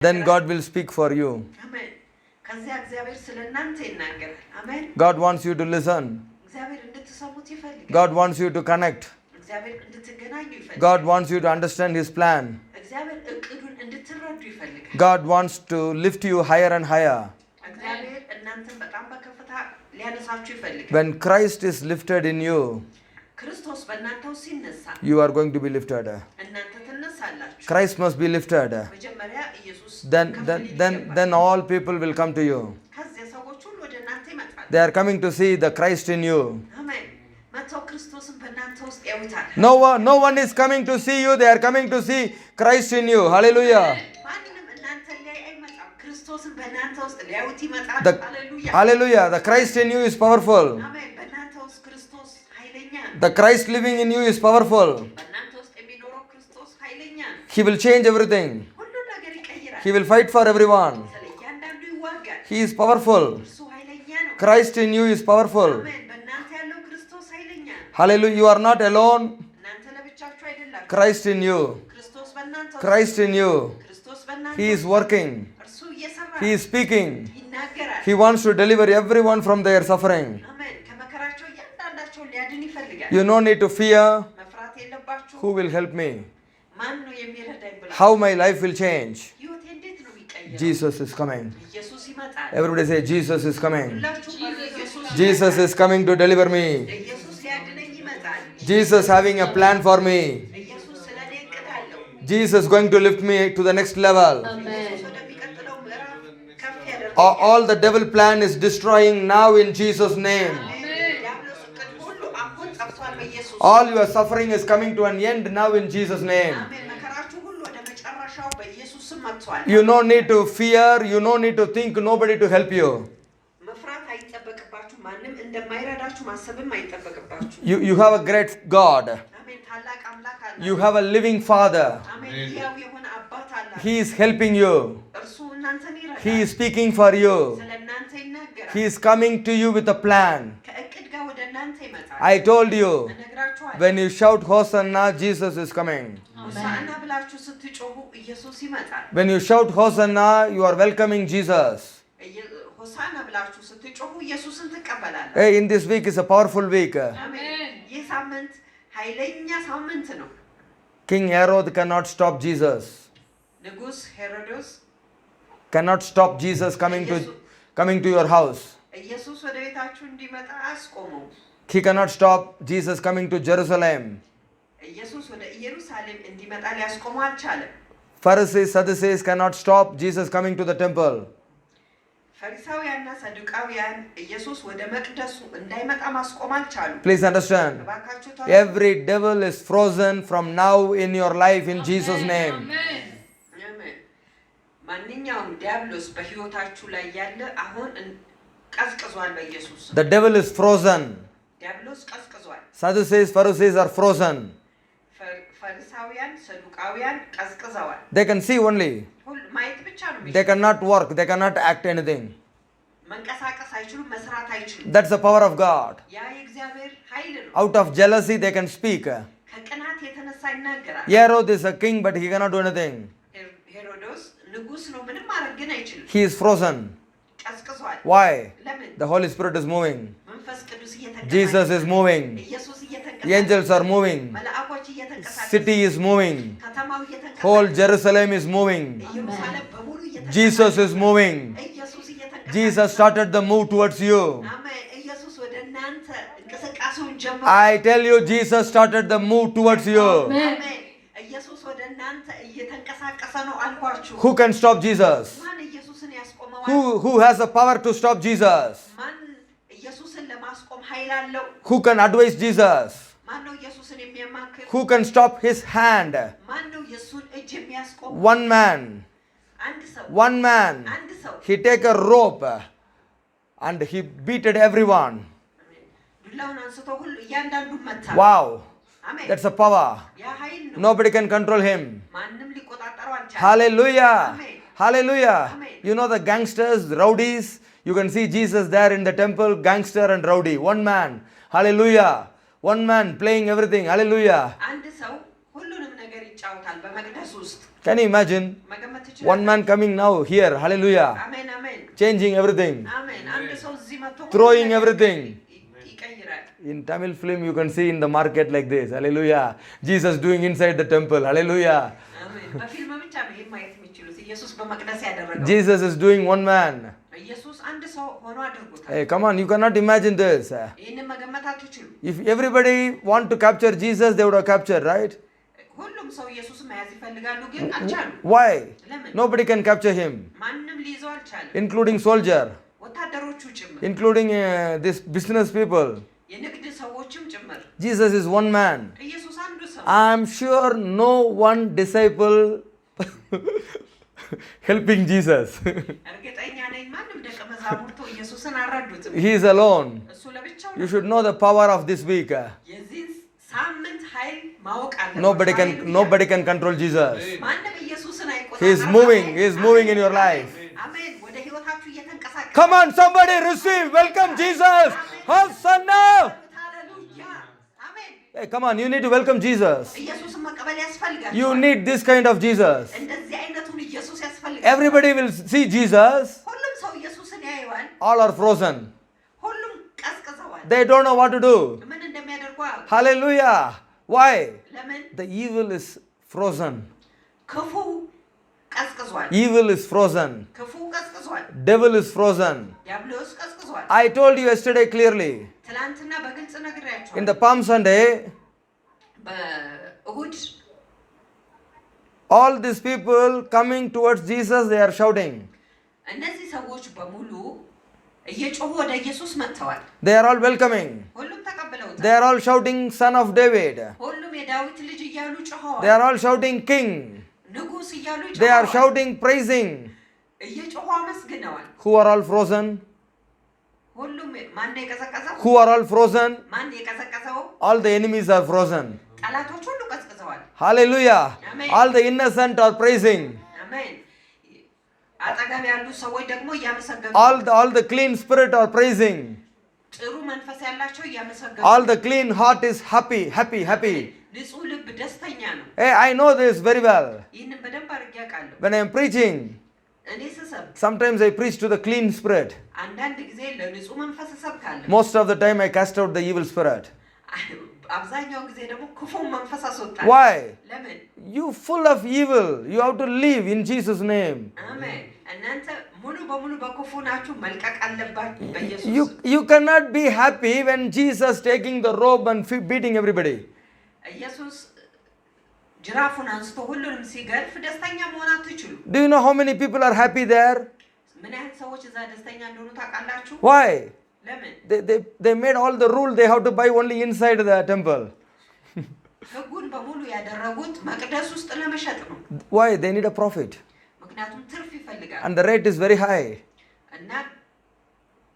then God will speak for you. አሜን። ከዚያ እግዚአብሔር ስለናንተ ይናገራል። አሜን። God wants you to listen. እግዚአብሔር እንድትሰሙት ይፈልጋል። God wants you to connect. እግዚአብሔር እንድትገናኙ ይፈልጋል። God wants you to understand His plan. እግዚአብሔር እቅዱን እንድትረዱ ይፈልጋል። God wants to lift you higher and higher. እግዚአብሔር እናንተን በጣም በከፍታ ሊያነሳችሁ ይፈልጋል። When Christ is lifted in you, ክርስቶስ በእናንተ ውስጥ ሲነሳ you are going to be lifted. እናንተ ትነሳላችሁ። Christ must be lifted. መጀመሪያ ኢየሱስ Then all people will come to you. ከዚያ ሰዎች ሁሉ ወደ እናንተ ይመጣሉ። They are coming to see the Christ in you. አሜን። መጥተው ክርስቶስን በእናንተ ውስጥ ያዩታል። No one is coming to see you. They are coming to see Christ in you. Hallelujah. ማንንም እናንተ ሊያይ አይመጣም። ክርስቶስን በእናንተ ውስጥ ሊያዩት ይመጣል። ሃሌሉያ። Hallelujah. The Christ in you is powerful. አሜን። በእናንተ ውስጥ ክርስቶስ ኃይለኛ ነው። The Christ living in you is powerful. በእናንተ ውስጥ የሚኖረው ክርስቶስ ኃይለኛ ነው። He will change everything. ሁሉን ነገር ይቀይራል። He will fight for everyone. ስለ እያንዳንዱ ይዋጋል። He is powerful. እርሱ ኃይለኛ ነው። Christ in you is powerful. አሜን። በእናንተ ያለው ክርስቶስ ኃይለኛ ነው። Hallelujah. You are not alone. እናንተ ለብቻችሁ አይደላችሁ። Christ in you. ክርስቶስ በእናንተ ውስጥ Christ in you. ክርስቶስ በእናንተ He is ውስጥ working. እርሱ እየሰራ He is speaking. ይናገራል። He wants to deliver everyone from their suffering. አሜን። ከመከራቸው እያንዳንዳቸው ሊያድን ይፈልጋል። You no need to fear. መፍራት የለባችሁ። Who will help me? ማን ነው የሚረዳኝ ብላ How my life will change? ህይወቴ እንዴት ነው የሚቀየረው? Jesus is coming. ኢየሱስ ይመጣል። Everybody say, Jesus is coming. ሁላችሁ ኢየሱስ Jesus is coming to deliver me. ኢየሱስ ሊያድነኝ ይመጣል። Jesus having a plan for me. ኢየሱስ ስለኔ እቅድ አለው። Jesus going to lift me to the next level. ኢየሱስ ወደሚቀጥለው ምዕራፍ ከፍ ያደርጋል። All the devil plan is destroying now in Jesus' name. ዲያብሎስ እቅድ ሁሉ አሁን ጠፍቷል በኢየሱስ። All your suffering is coming to an end now in Jesus' name. አሜን። መከራችሁ ሁሉ ወደ መጨረሻው በኢየሱስ ስም መጥቷል። You no need to fear. You no need to think nobody to help you. መፍራት አይጠበቅባችሁ። ማንም እንደማይረዳችሁ ማሰብም አይጠበቅባችሁ። You have a great God. አሜን። ታላቅ አምላክ አለ። You have a living Father. አሜን። ሕያው የሆነ አባት አለ። He is helping you. እርሱ እናንተን ይረዳል። He is speaking for you. ስለ እናንተ ይናገራል። He is coming to you with a plan. ከእቅድ ጋር ወደ እናንተ ይመጣል። I told you, እነግራችኋለሁ። when you shout Hosanna, Jesus is coming. ሆሳዕና ብላችሁ ስትጮሁ ኢየሱስ ይመጣል። When you shout Hosanna, you are welcoming Jesus. ሆሳዕና ብላችሁ ስትጮሁ ኢየሱስን ትቀበላላችሁ። Hey, in this week is a powerful week. አሜን። ይህ ሳምንት ኃይለኛ ሳምንት ነው። King Herod cannot stop Jesus. ንጉሥ ሄሮድስ Cannot stop Jesus coming to your house. ኢየሱስ ወደ ቤታችሁ እንዲመጣ አስቆመው። He cannot stop Jesus coming to Jerusalem. ኢየሱስ ወደ ኢየሩሳሌም እንዲመጣ ሊያስቆመው አልቻለም። Pharisees, Sadducees cannot stop Jesus coming to the temple. ፈሪሳውያንና ሰዱቃውያን ኢየሱስ ወደ መቅደሱ እንዳይመጣ ማስቆም አልቻሉም። Please understand. እባካችሁ Every devil is frozen from now in your life in Jesus' name. አሜን። ማንኛውም ዲያብሎስ በህይወታችሁ ላይ ያለ አሁን ቀዝቅዟል በኢየሱስ። The devil is frozen. ዲያብሎስ ቀዝቅዟል። Sadducees, Pharisees are frozen. ፈሪሳውያን ሰዱቃውያን ቀዝቅዘዋል። They can see only. ማየት ብቻ ነው They cannot work. They cannot act anything. መንቀሳቀስ አይችሉም፣ መስራት አይችሉም። That's the power of God. ያ የእግዚአብሔር ኃይል ነው። Out of jealousy, they can speak. ከቅናት የተነሳ ይናገራል። Herod is a king, but he cannot do anything. ሄሮዶስ ንጉሥ ነው፣ ምንም ማድረግ ግን አይችልም። He is frozen. ቀዝቅዟል። Why? ለምን? The Holy Spirit is moving. መንፈስ ቅዱስ እየተንቀሳቀሰ Jesus is moving. ኢየሱስ The እየተንቀሳቀሰ angels are moving. መላእክቶች እየተንቀሳቀሱ City is moving. ከተማው እየተንቀሳቀሰ Whole Jerusalem is moving. ኢየሩሳሌም በሙሉ እየተንቀሳቀሰ Jesus is moving. ኢየሱስ እየተንቀሳቀሰ Jesus started the move towards you. አሜን። ኢየሱስ ወደ እናንተ እንቅስቃሴውን ጀመረ። I tell you, Jesus started the move towards you. አሜን። ኢየሱስ ወደ እናንተ እየተንቀሳቀሰ ነው አልኳችሁ። Who can stop Jesus? ማን ኢየሱስን ያስቆመዋል? Who has the power to stop Jesus? ማን ኢየሱስን ለማስቆም ኃይል አለው? Who can advise Jesus? ማን ነው ኢየሱስን የሚያማክር? Who can stop his hand? ማን ነው የሱን እጅ የሚያስቆም? One man. አንድ ሰው። One man. አንድ ሰው። He take a rope and he beated everyone. ዱላውን አንስቶ ሁሉ እያንዳንዱን መታ። Wow. አሜን። That's a power. ያ ኃይል ነው። Nobody can control him. ማንም ሊቆጣጠረው አልቻለም። Hallelujah. Amen. Hallelujah. Amen. You know the gangsters, rowdies. You can see Jesus there in the temple, gangster and rowdy. One man. Hallelujah. One man playing everything. Hallelujah. አንድ ሰው ሁሉንም ነገር ይጫወታል በመቅደስ ውስጥ። Can you imagine? መገመት One ትችላለህ? man coming now here, hallelujah, አሜን አሜን changing everything, አሜን። አንድ ሰው እዚህ መጥቶ throwing everything. ይቀይራል። In Tamil film, you can see in the market like this, hallelujah. Jesus doing inside the temple, hallelujah. አሜን። በፊልም ብቻ ነው ይሄን ማየት የሚችሉት። ኢየሱስ በመቅደስ ያደረገው Jesus is doing one man. ኢየሱስ አንድ ሰው ሆኖ አድርጎታል። Hey, come on, you cannot imagine this. ይህንን መገመት አትችሉም። If everybody want to capture Jesus, they would have captured, right? ሁሉም ሰው ኢየሱስን መያዝ ይፈልጋሉ፣ ግን አልቻሉም። Why? ለምን? Nobody can capture him, ማንም ሊይዘው አልቻለም፣ including soldier, ወታደሮቹ ጭምር፣ including this business people. የንግድ ሰዎችም ጭምር። Jesus is one man. ኢየሱስ አንዱ ሰው። I'm sure no one disciple helping Jesus. እርግጠኛ ነኝ ማንም ደቀ መዛሙርቱ ኢየሱስን አልረዱትም። He is alone. እሱ ለብቻው You should know the power of this week. የዚህ ሳምንት ኃይል ማወቅ አለበት። Nobody can control Jesus. ማንም ኢየሱስን አይቆጣጠርም። He is moving in your life. አሜን። ወደ ህይወታችሁ እየተንቀሳቀሰ Come on, somebody receive. Welcome Jesus. Hosanna. ሃሌሉያ አሜን። Hey, come on, you need to welcome Jesus. ኢየሱስን መቀበል ያስፈልጋል። You need this kind of Jesus. እንደዚህ አይነቱን ኢየሱስ ያስፈልጋል። Everybody will see Jesus. ሁሉም ሰው ኢየሱስን ያየዋል። All are frozen. ሁሉም ቀዝቅዘዋል። They don't know what to do. ምን እንደሚያደርጉ አያውቁም። Hallelujah. Why? ለምን? The evil is frozen. ክፉ ቀዝቅዟል። Evil is frozen. ክፉ ቀዝቅዟል። Devil is frozen. ዲያብሎስ ቀዝቅዟል። I told you yesterday clearly. ትናንትና በግልጽ In ነግሬያቸዋለሁ። the Palm Sunday, በእሁድ all these people coming towards Jesus, they are shouting. እነዚህ ሰዎች በሙሉ እየጮሁ ወደ ኢየሱስ መጥተዋል። They are all welcoming. ሁሉም ተቀብለውታል። They are all shouting, Son of David. ሁሉም የዳዊት ልጅ እያሉ ጮኸዋል። They are all shouting, King. ንጉሥ እያሉ They are ጮኸዋል። shouting, praising. እየጮሁ አመስግነዋል። Who are all frozen? ሁሉም ማን ነው የቀዘቀዘው? Who are all frozen? ማን የቀዘቀዘው? All the enemies are frozen. ጠላቶች ሁሉ ቀዝቅዘዋል። Hallelujah. Amen. All the innocent are praising. አሜን። አጠገብ ያሉ ሰዎች ደግሞ እያመሰገኑ፣ All the clean spirit are praising. ጥሩ መንፈስ ያላቸው እያመሰገኑ፣ All the clean heart is happy, happy, happy. ንጹህ ልብ ደስተኛ ነው። Hey, I know this very well. ይህንን በደንብ አድርጌ አውቃለሁ። When I am preaching, እኔ ስሰብክ sometimes I preach to the clean spirit. አንዳንድ ጊዜ ለንጹህ መንፈስ እሰብካለሁ። Most of the time I cast out the evil spirit. አብዛኛው ጊዜ ደግሞ ክፉን መንፈስ አስወጣለሁ። Why? ለምን? You full of evil. You have to live in Jesus' name. አሜን። እናንተ ሙሉ በሙሉ በክፉ ናችሁ፣ መልቀቅ አለባችሁ በኢየሱስ You cannot be happy when Jesus taking the robe and beating everybody. ኢየሱስ ጅራፉን አንስቶ ሁሉንም ሲገርፍ ደስተኛ መሆን አትችሉ። Do you know how many people are happy there? ምን ያህል ሰዎች እዛ ደስተኛ እንደሆኑ ታውቃላችሁ? Why? ለምን? They made all the rule they have to buy only inside the temple. ህጉን በሙሉ ያደረጉት መቅደስ ውስጥ ለመሸጥ ነው። Why? They need a profit. ምክንያቱም ትርፍ ይፈልጋል And the rate is very high. እና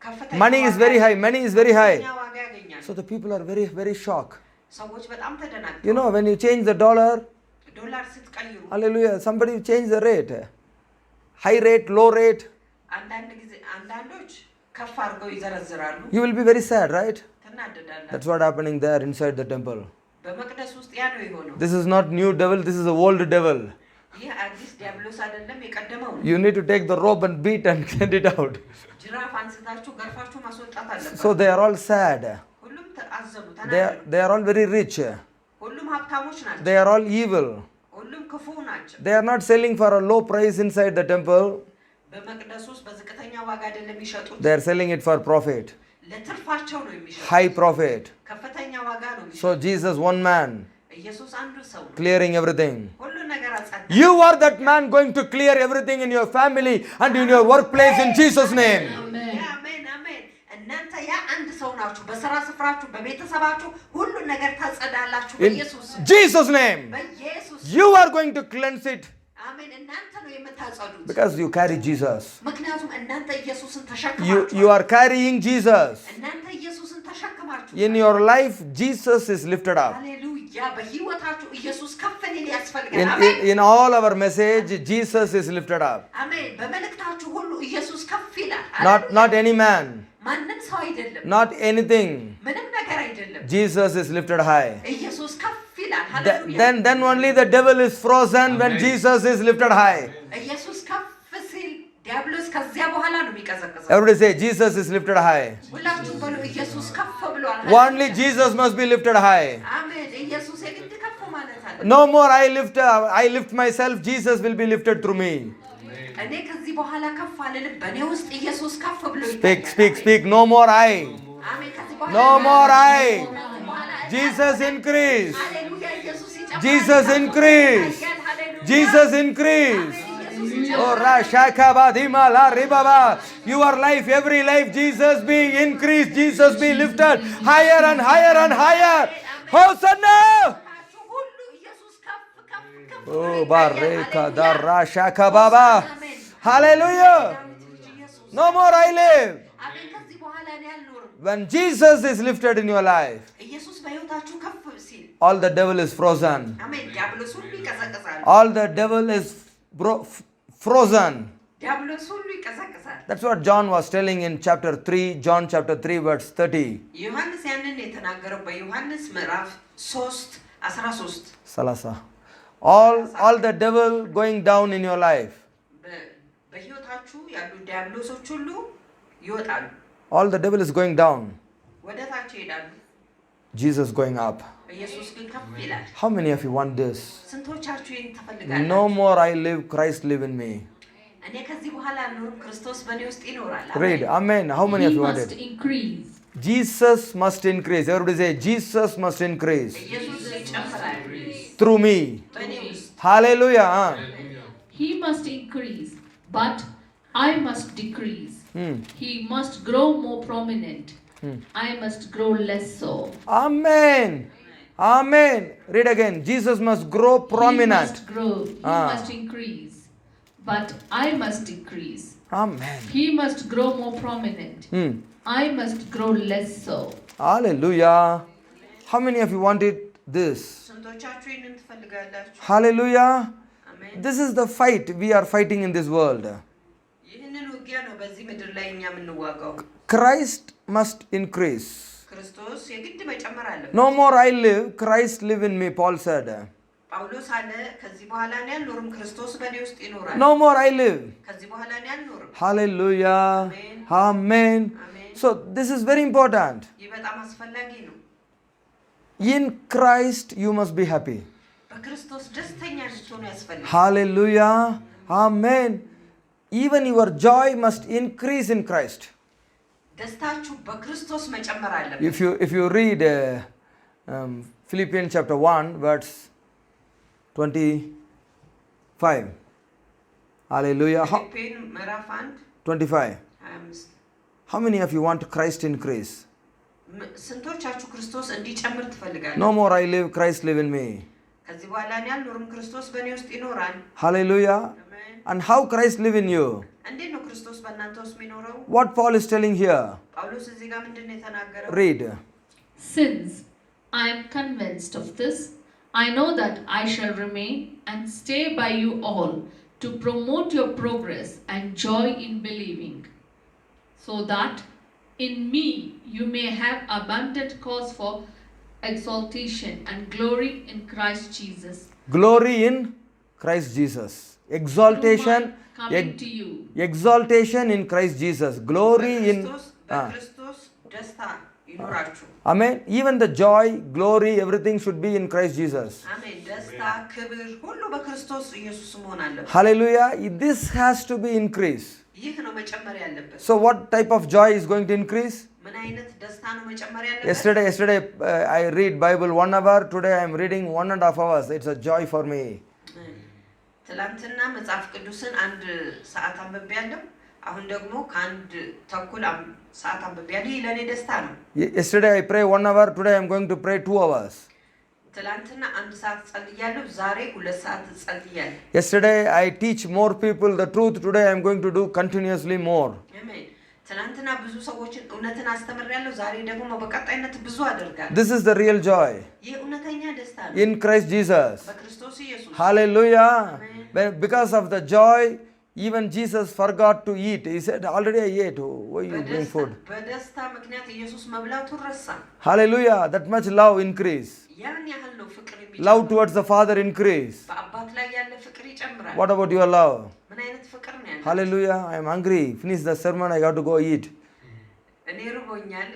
ከፍተኛ Money is very high. Money is very high. ዋጋ ያገኛል። So the people are very, very shocked. ሰዎች በጣም ተደናግጠው፣ You know, when you change the dollar, ዶላር ስትቀይሩ hallelujah, somebody change the rate. High rate, low rate. አንዳንድ ጊዜ አንዳንዶች ከፍ አድርገው ይዘረዝራሉ። You will be very sad, right? ትናደዳላችሁ። That's what happening there inside the temple. በመቅደስ ውስጥ ያ ነው የሆነው። This is not new devil, this is the old devil. ይህ አዲስ ዲያብሎስ አይደለም፣ የቀደመው ነው። You need to take the rope and beat and send it out. ጅራፍ አንስታችሁ ገርፋችሁ ማስወጣት አለበት። So they are all sad. ሁሉም አዘኑ፣ They ተናደዱ። are all very rich. ሁሉም ሀብታሞች ናቸው። They are all evil. ሁሉም ክፉ ናቸው። They are not selling for a low price inside the temple. በመቅደስ ውስጥ በዝቅተኛ ዋጋ አይደለም የሚሸጡት፣ They are selling it for profit. ለትርፋቸው ነው የሚሸጡት። High profit. ከፍተኛ ዋጋ ነው የሚሸጡት። So Jesus, one man, ኢየሱስ አንዱ ሰው ነው። clearing everything. ሁሉ ነገር አጸዳ። You are that man going to clear everything in your family and in your workplace in Jesus' name. አሜን አሜን። እናንተ ያ አንድ ሰው ናችሁ። በስራ ስፍራችሁ፣ በቤተሰባችሁ ሁሉን ነገር ታጸዳላችሁ In በኢየሱስ Jesus' name. በኢየሱስ You are going to cleanse it አሜን። እናንተ ነው የምታጸዱት፣ because you carry Jesus. ምክንያቱም እናንተ ኢየሱስን You ተሸክማችሁ are carrying Jesus. እናንተ ኢየሱስን ተሸክማችሁ In your life, Jesus is lifted up. ሃሌሉያ። በህይወታችሁ ኢየሱስ ከፍ ሊል ያስፈልጋል። አሜን In all our message, Jesus is lifted up. አሜን። በመልእክታችሁ ሁሉ ኢየሱስ ከፍ ይላል። Not any man, ማንም ሰው አይደለም፣ not anything. ምንም ነገር አይደለም። Jesus is lifted high. ኢየሱስ ከፍ ይላል። ይላል። ሃሌሉያ። then only the devil is frozen when Jesus is lifted high. ኢየሱስ ከፍ ሲል ዲያብሎስ ከዚያ በኋላ ነው የሚቀዘቅዘው። Everybody say Jesus is lifted high. ሁላችሁ በሉ ኢየሱስ ከፍ ብሏል። Only Jesus must be lifted high. አሜን። ኢየሱስ የግድ ከፍ ማለት አለ። No more I lift myself, Jesus will be lifted through me. እኔ ከዚህ በኋላ ከፍ አልልም፣ በእኔ ውስጥ ኢየሱስ ከፍ ብሎ Speak. No more I. አሜን። ከዚህ በኋላ No more I. Jesus increase. ሃሌሉያ። ኢየሱስ ይጨምራል። Jesus increase. ሃሌሉያ። Jesus increase. Oh Rashakabadima la ribaba. Your life, every life, Jesus be increased, Jesus be lifted higher and higher and higher. Hosanna! ሁሉ ኢየሱስ ከፍ ከፍ ከፍ Oh bareka da Rashakababa. Hallelujah. No more I live. አሜን። ከዚህ በኋላ እኔ አልኖርም። When Jesus is lifted in your life, ኢየሱስ በሕይወታችሁ ከፍ ሲል all the devil is frozen. አሜን። ዲያብሎስ ሁሉ ይቀዘቅዛል። All the devil is frozen. ዲያብሎስ ሁሉ ይቀዘቅዛል። That's what John was telling in chapter 3, John chapter 3 verse 30. ዮሐንስ ያንን የተናገረው በዮሐንስ ምዕራፍ 3:13 Salasa. All the devil going down in your life. በሕይወታችሁ ያሉ ዲያብሎሶች ሁሉ ይወጣሉ። All the devil is going down. ወደ ታች ይሄዳሉ። Jesus going up. ኢየሱስ ግን ከፍ ይላል። How many of you want this? ስንቶቻችሁ ይህን ትፈልጋላችሁ? No more I live, Christ live in me. እኔ ከዚህ በኋላ አልኖርም፣ ክርስቶስ በእኔ ውስጥ ይኖራል። Read. Amen. How many of He you want must it? increase. Jesus must increase. Everybody say, Jesus must increase ኢየሱስ ይጨምራል through me. በእኔ ውስጥ። Hallelujah. He must increase, but I must decrease. Hmm. He must grow more prominent. I must grow less so. Amen. Amen. Read again. Jesus must grow prominent. He must grow. He Ah. must increase, but I must decrease. Amen. He must grow more prominent. I must grow less so. Hallelujah. How many of you wanted this? ስንቶቻችሁ ይህንን ትፈልጋላችሁ? Hallelujah. አሜን። This is the fight we are fighting in this world. ይህንን ውጊያ ነው በዚህ ምድር ላይ እኛ የምንዋጋው። Christ must increase. ክርስቶስ የግድ መጨመር አለበት። No more I live, Christ live in me, Paul said. ጳውሎስ አለ ከዚህ በኋላ እኔ አልኖርም፣ ክርስቶስ በእኔ ውስጥ ይኖራል። No more I live. ከዚህ በኋላ እኔ አልኖርም። Hallelujah. Amen. Amen. አሜን። So this is very important. ይህ በጣም አስፈላጊ ነው። In Christ you must be happy. በክርስቶስ ደስተኛ እንድትሆኑ ያስፈልጋል። Hallelujah. Amen. Even your joy must increase in Christ. ደስታችሁ በክርስቶስ መጨመር አለበት። If you read Philippians chapter 1 verse 25. Hallelujah. ፊልጵስዩስ ምዕራፍ 1 25. 25 How many of you want Christ increase? ስንቶቻችሁ ክርስቶስ እንዲጨምር ትፈልጋላችሁ? No more I live, Christ live in me. ከዚህ በኋላ እኔ አልኖርም፣ ክርስቶስ በእኔ ውስጥ ይኖራል። Hallelujah. አሜን። And how Christ live in you? እንዴት ነው ክርስቶስ በእናንተ ውስጥ የሚኖረው? What Paul is telling here. ጳውሎስ እዚህ ጋር ምንድን ነው የተናገረው? Read. Since I am convinced of this, I know that I shall remain and stay by you all to promote your progress and joy in believing, so that in me you may have abundant cause for exaltation and glory in Christ Jesus. Glory in Christ Jesus. Exaltation. Through my coming to you. Exaltation in Christ Jesus. Glory in. በክርስቶስ ደስታ ይኖራችሁ። Amen. Even the joy, glory, everything should be in Christ Jesus. አሜን። ደስታ፣ ክብር ሁሉ በክርስቶስ ኢየሱስ መሆን አለበት። Hallelujah. This has to be increased. ይህ ነው መጨመር ያለበት። So what type of joy is going to increase? ምን አይነት ደስታ ነው መጨመር ያለበት? Yesterday I read Bible 1 hour. Today I am reading 1.5 hours. It's a joy for me. ትላንትና መጽሐፍ ቅዱስን 1 ሰዓት አንብቤያለሁ። አሁን ደግሞ ከአንድ ተኩል ሰዓት አንብቤያለሁ። ይህ ለእኔ ደስታ ነው። Yesterday I pray 1 hour. Today I am going to pray 2 hours. ትላንትና 1 ሰዓት ጸልያለሁ። ዛሬ 2 ሰዓት ጸልያለሁ። Yesterday I teach more people the truth. Today I am going to do continuously more. አሜን። ትላንትና ብዙ ሰዎችን እውነትን አስተምሬያለሁ። ዛሬ ደግሞ በቀጣይነት ብዙ አደርጋለሁ። This is the real joy ይህ እውነተኛ ደስታ ነው። in Christ Jesus. በክርስቶስ ኢየሱስ። Hallelujah. Because of the joy, Even Jesus forgot to eat. He said, already I ate. Why you bring food? በደስታ ምክንያት ኢየሱስ መብላቱን ረሳ። Hallelujah. That much love increase. ያን ያህል ነው ፍቅር Love towards the Father increase. በአባት ላይ ያለ ፍቅር ይጨምራል። What about your love? ምን አይነት ፍቅር ነው ያለው? Hallelujah. I am hungry. Finish the sermon. I got to go eat. እኔ ርቦኛል።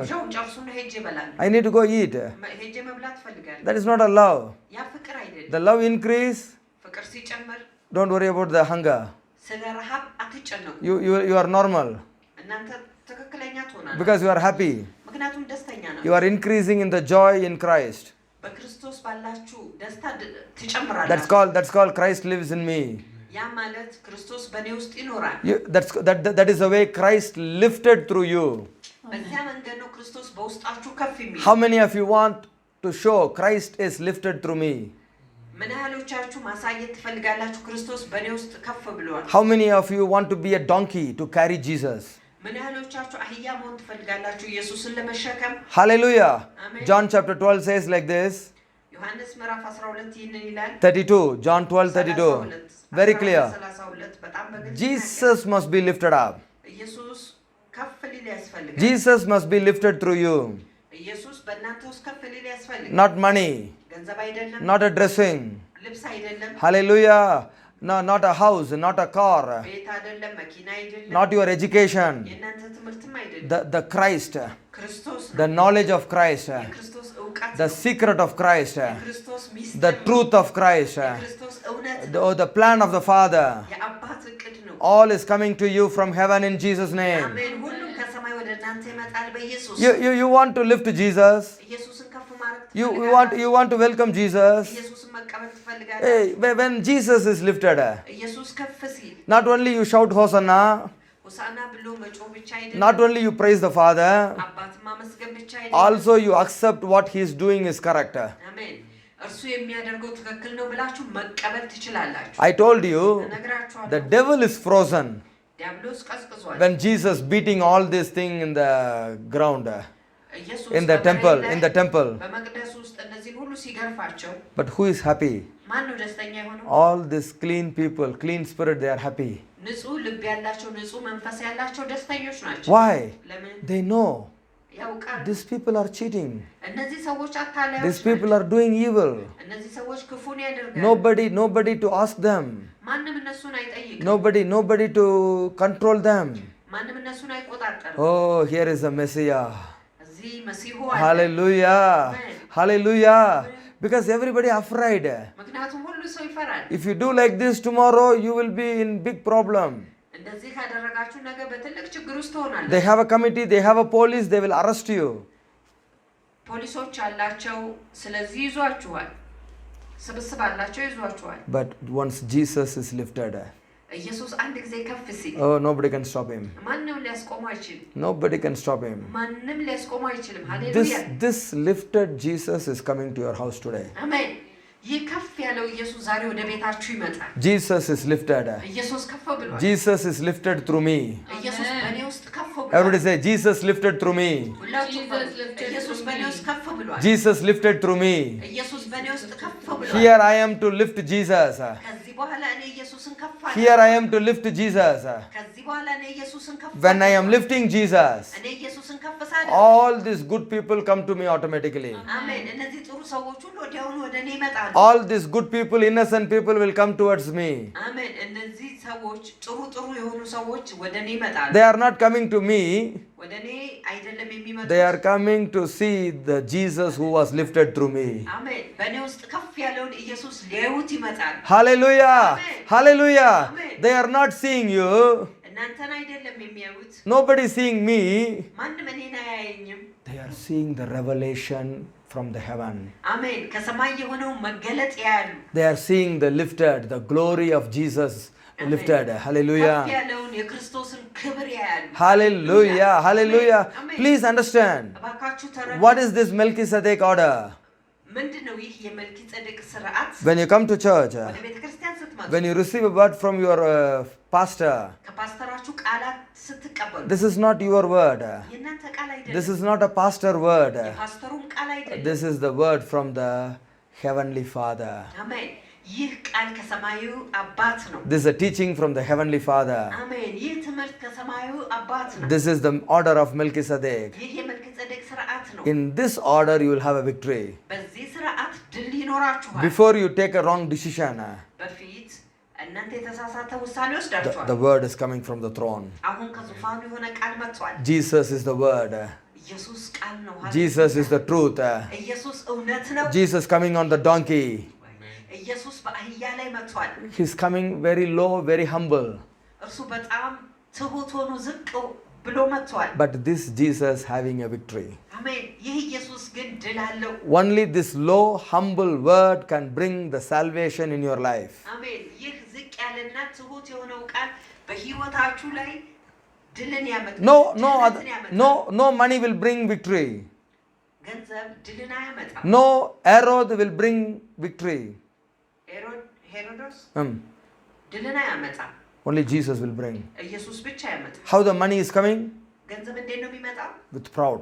ሻውን ጨርሱና ሄጄ እበላለሁ። I need to go eat. ሄጄ መብላት እፈልጋለሁ። That is not a love. ያ ፍቅር አይደለም። The love increase. ፍቅር ሲጨምር Don't worry about the hunger. ስለ ረሃብ አትጨነቁ። You are normal እናንተ ትክክለኛ ትሆናላችሁ። because you are happy. ምክንያቱም ደስተኛ ናችሁ። You are increasing in the joy in Christ. በክርስቶስ ባላችሁ ደስታ ትጨምራላችሁ። That's called Christ lives in me. ያ ማለት ክርስቶስ በእኔ ውስጥ ይኖራል። That is the way Christ lifted through you. በዚያ መንገድ ነው ክርስቶስ በውስጣችሁ ከፍ የሚል። How many of you want to show Christ is lifted through me? ምን ያህሎቻችሁ ማሳየት ትፈልጋላችሁ ክርስቶስ በእኔ ውስጥ ከፍ ብሏል? How many of you want to be a donkey to carry Jesus? ምን ያህሎቻችሁ አህያ መሆን ትፈልጋላችሁ ኢየሱስን ለመሸከም? Hallelujah. Amen. John chapter 12 says like this. ዮሐንስ ምዕራፍ 12 ይህንን ይላል። 32. John 12:32. Very clear. 32 በጣም በግልጽ Jesus must be lifted up. ኢየሱስ ከፍ ሊል ያስፈልጋል። Jesus must be lifted through you. ኢየሱስ በእናንተ ውስጥ ከፍ ሊል ያስፈልጋል። Not money, ገንዘብ አይደለም፣ not a dressing. ልብስ አይደለም፣ Hallelujah. No, not a house, not a car, ቤት አይደለም፣ መኪና አይደለም፣ not your education. የእናንተ ትምህርትም አይደለም። The Christ, ክርስቶስ ነው። the knowledge of Christ, የክርስቶስ ዕውቀት the ነው። secret of Christ, የክርስቶስ ሚስጥር the ነው። truth of Christ, የክርስቶስ እውነት ነው። the plan of the Father. የአባት እቅድ ነው። All is coming to you from heaven in Jesus' name. አሜን። ሁሉም ከሰማይ ወደ እናንተ ይመጣል በኢየሱስ። You want to lift Jesus? ኢየሱስን ከፍ ማድረግ You ትፈልጋላችሁ? want to welcome Jesus? ኢየሱስን መቀበል ትፈልጋላችሁ? Hey, when Jesus is lifted, ኢየሱስ ከፍ ሲል not only you shout Hosanna, ሆሳዕና ብሎ መጮህ ብቻ አይደለም፣ not only you praise the Father, አባትን ማመስገን ብቻ አይደለም፣ also you accept what he is doing is correct. አሜን። እርሱ የሚያደርገው ትክክል ነው ብላችሁ መቀበል ትችላላችሁ። I told you, እነግራችኋለሁ። the devil is frozen ዲያብሎስ ቀዝቅዟል። when Jesus beating all this thing in the ground, ኢየሱስ in the temple. በመቅደስ ውስጥ እነዚህን ሁሉ ሲገርፋቸው But who is happy? ማን ነው ደስተኛ የሆነው? All these clean people, clean spirit, they are happy. ንጹህ ልብ ያላቸው ንጹህ መንፈስ ያላቸው ደስተኞች ናቸው። Why? ለምን? They know ያውቃል። these people are cheating. እነዚህ ሰዎች አታላዮች These people are doing evil. እነዚህ ሰዎች ክፉን ያደርጋሉ። Nobody to ask them. ማንም እነሱን አይጠይቅም። Nobody to control them. ማንም እነሱን አይቆጣጠርም። Oh, here is the Messiah. እዚህ መሲሁ አለ። Hallelujah. Amen. Hallelujah. Because everybody afraid. ምክንያቱም ሁሉ ሰው ይፈራል። If you do like this tomorrow, you will be in big problem. እንደዚህ ካደረጋችሁ ነገ በትልቅ ችግር ውስጥ ትሆናላችሁ። They have a committee, they have a police, they will arrest you. ፖሊሶች አላቸው፣ ስለዚህ ይዟችኋል። ስብስብ አላቸው፣ ይዟችኋል። But once Jesus is lifted, ኢየሱስ አንድ ጊዜ ከፍ ሲል oh, nobody can stop him. ማንም ሊያስቆመው አይችልም። Nobody can stop him. ማንም ሊያስቆመው አይችልም። ሃሌሉያ። This lifted Jesus is coming to your house today. አሜን። ይህ ከፍ ያለው ኢየሱስ ዛሬ ወደ ቤታችሁ ይመጣል። Jesus is lifted. ኢየሱስ ከፍ ብሏል። Jesus is lifted through me. ኢየሱስ በእኔ ውስጥ ከፍ ብሏል። Everybody say, Jesus lifted through me. ሁላችሁም ኢየሱስ በእኔ ውስጥ ከፍ ብሏል። Jesus lifted through me. ኢየሱስ በእኔ ውስጥ ከፍ ብሏል። Here I am to lift Jesus. ከዚህ በኋላ እኔ ኢየሱስን ከፍ አለ። Here I am to lift Jesus. ከዚህ በኋላ እኔ ኢየሱስን ከፍ When I am lifting Jesus, እኔ ኢየሱስን ከፍ ሳደርግ all these good people come to me automatically. አሜን። እነዚህ ጥሩ ሰዎች ሁሉ ወዲያውኑ ወደ እኔ ይመጣሉ። All these good people, innocent people will come towards me. አሜን። እነዚህ ሰዎች ጥሩ የሆኑ ሰዎች ወደ እኔ ይመጣሉ። They are not coming to me. ወደ እኔ አይደለም የሚመጡት። They are coming to see the Jesus who was lifted through me. አሜን። በእኔ ውስጥ ከፍ ያለውን ኢየሱስ ሊያዩት ይመጣሉ። Hallelujah. Amen. Hallelujah. Amen. They are not seeing you. እናንተን አይደለም የሚያዩት። Nobody seeing me. ማንም እኔን አያየኝም። They are seeing the revelation from the heaven. አሜን። ከሰማይ የሆነው መገለጥ ያያሉ። They are seeing the lifted, the glory of Jesus lifted. Hallelujah. ከፍ ያለውን የክርስቶስን ክብር ያያሉ። Hallelujah. Hallelujah. Amen. Please understand. እባካችሁ ተረዱ። What is this Melchizedek order? ምንድነው ይህ የመልኪጼዴቅ ስርዓት? When you come to church, ወደ ቤተክርስቲያን ስትመጡ when you receive a word from your pastor, ከፓስተራችሁ ቃላት ስትቀበሉ this is not your word. የእናንተ ቃል አይደለም። This is not a pastor word. የፓስተሩም ቃል አይደለም። This is the word from the heavenly Father. አሜን። ይህ ቃል ከሰማዩ አባት ነው። This is a teaching from the Heavenly Father. አሜን። ይህ ትምህርት ከሰማዩ አባት ነው። This is the order of Melchizedek. ይህ የመልከጼዴቅ ሥርዓት ነው። In this order, you will have a victory. በዚህ ሥርዓት ድል ይኖራችኋል። Before you take a wrong decision, በፊት እናንተ የተሳሳተ ውሳኔ ወስዳችኋል። the word is coming from the throne. አሁን ከዙፋኑ የሆነ ቃል መጥቷል። Jesus is the word. ኢየሱስ ቃል ነው። Jesus is the truth. ኢየሱስ እውነት ነው። Jesus coming on the donkey. ኢየሱስ በአህያ ላይ መጥቷል። He's coming very low, very humble. እርሱ በጣም ትሁት ሆኖ ዝቅ ብሎ መጥቷል። But this Jesus having a victory. አሜን። ይህ ኢየሱስ ግን ድል አለው። Only this low, humble word can bring the salvation in your life. አሜን። ይህ ዝቅ ያለና ትሁት የሆነው ቃል በሕይወታችሁ ላይ ድልን ያመጣል። No money will bring victory. ገንዘብ ድልን አያመጣም። No Herod will bring victory. ሄሮዶስ ድልን አያመጣም። Only Jesus will bring. ኢየሱስ ብቻ ያመጣል። How the money is coming? ገንዘብ እንዴት ነው የሚመጣው? With proud,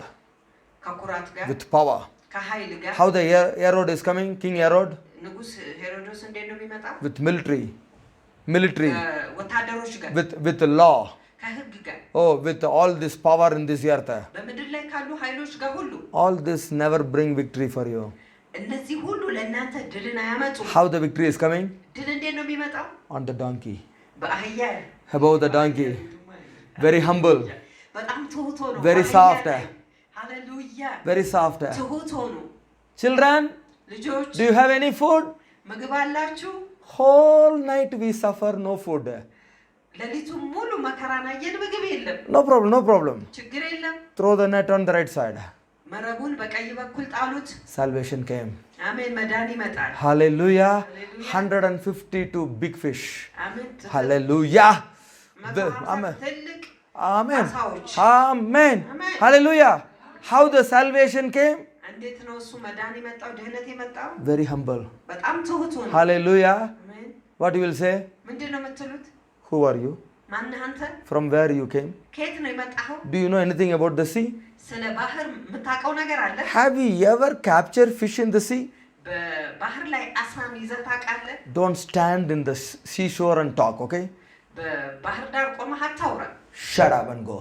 ከኩራት ጋር፣ with power. ከኃይል ጋር። How the Herod is coming? King Herod? ንጉስ ሄሮዶስ እንዴት ነው የሚመጣው? With military, ወታደሮች ጋር፣ with the law. ከህግ ጋር። Oh, with all this power in this earth. በምድር ላይ ካሉ ኃይሎች ጋር ሁሉ። All this never bring victory for you. እነዚህ ሁሉ ለእናንተ ድልን አያመጡም። How the victory is coming? ድል እንዴት ነው የሚመጣው? On the donkey. በአህያ Above the donkey. Very humble. በጣም ትሁት ሆኖ። Very soft. ሃሌሉያ። Very soft. ትሁት ሆኖ። Children, ልጆች do you have any food? ምግብ አላችሁ? Whole night we suffer no food. ሌሊቱን ሙሉ መከራን አየን፣ ምግብ የለም። No problem. ችግር የለም። Throw the net on the right side. መረቡን በቀኝ በኩል ጣሉት። Salvation came. አሜን። መዳን ይመጣል። Hallelujah. 152 big fish. አሜን። Hallelujah. Amen. ትልቅ Amen. አሳዎች። Amen. Hallelujah. How the salvation came? እንዴት ነው እሱ መዳን የመጣው ድህነት የመጣው? Very humble. በጣም ትሁት ሆኖ። Hallelujah. አሜን። What you will say? ምንድን ነው የምትሉት? Who are you? ማነህ አንተ? From where you came? ከየት ነው የመጣኸው? Do you know anything about the sea? ስለ ባህር የምታውቀው ነገር አለ? Have you ever captured fish in the sea? በባህር ላይ አሳን ይዘህ ታውቃለህ? Don't stand in the seashore and talk, okay? በባህር ዳር ቆመህ አታውራ። Shut up and go.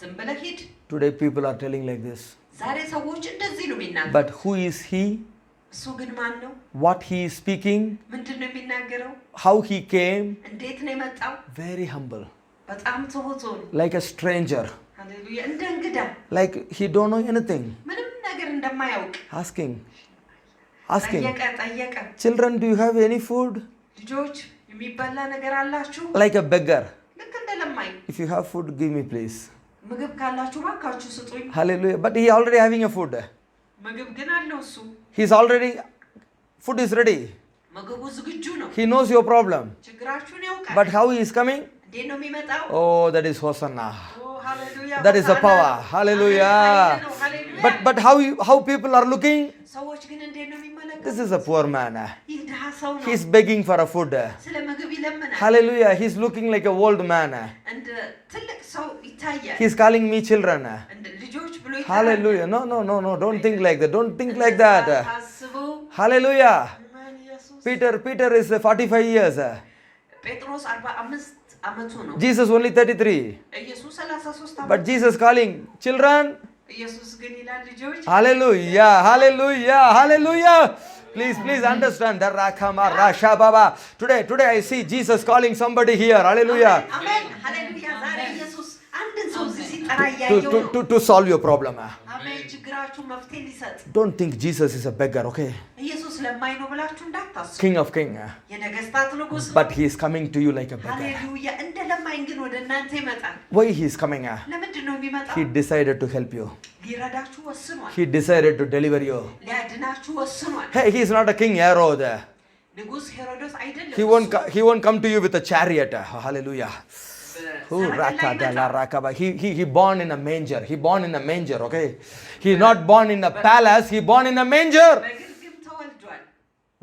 ዝም ብለህ ሂድ። Today people are telling like this. ዛሬ ሰዎች እንደዚህ ነው የሚናገሩት። But who is he? እሱ ግን ማን ነው? What he is speaking? ምንድን ነው የሚናገረው? How he came? እንዴት ነው የመጣው? Very humble. በጣም ትሁት ሆኖ። Like a stranger. ሃሌሉያ። እንደ እንግዳ። Like he don't know anything. ምንም ነገር እንደማያውቅ። Asking. ጠየቀ። Children, do you have any food? ልጆች የሚበላ ነገር አላችሁ? Like a beggar. ልክ እንደ ለማኝ። If you have food, give me please. ምግብ ካላችሁ እባካችሁ ስጡኝ። Hallelujah. But he already having a food. ምግብ ግን አለው እሱ። He's already, food is ready. ምግቡ ዝግጁ ነው። He knows your problem. ችግራችሁን ያውቃል። But how he is coming? እንዴት ነው የሚመጣው? Oh, that is Hosanna. ሃሌሉያ። That is the power. Hallelujah. But how people are looking? ሰዎች ግን እንዴት ነው የሚመለከቱት? This is a poor man. ይህ ድሃ ሰው ነው። He's begging for a food. ስለ ምግብ ይለምናል። Hallelujah. He's looking like a old man. እንደ ትልቅ ሰው ይታያል። He's calling me children. እንደ ልጆች ብሎ ይታያል። Hallelujah. No. Don't think like that. Don't think like that. ታስቡ። Hallelujah. ኢየሱስ። Peter is 45 years. ጴጥሮስ 45 ዓመቱ ነው። Jesus only 33. ኢየሱስ 33 ዓመቱ። But Jesus calling children. ኢየሱስ ግን ይላል ልጆች። Hallelujah. Please understand that Rakama Rasha Baba. Today I see Jesus calling somebody here. Hallelujah. Amen. Hallelujah. ዛሬ ኢየሱስ አንድን ሰው እዚህ ሲጠራ እያየሁ ነው። To solve your problem. አሜን። ችግራችሁ መፍትሄ ሊሰጥ። Don't think Jesus is a beggar, okay? ኢየሱስ ለማኝ ነው ብላችሁ እንዳታስቡ። King of Kings. የነገስታት ንጉስ ነው። But he is coming to you like a beggar. ሃሌሉያ። እንደ ለማኝ ግን ወደ እናንተ ይመጣል። Why he is coming? ለምንድን ነው የሚመጣው? He decided to help you. ሊረዳችሁ ወስኗል። He decided to deliver you. ሊያድናችሁ ወስኗል። Hey, he is not a King Herod. ንጉስ ሄሮድስ አይደለም። He won't come to you with a chariot. Hallelujah. He born in a manger. He born in a manger, okay? He not born in a palace. He born in a manger. በግርግም ተወልዷል።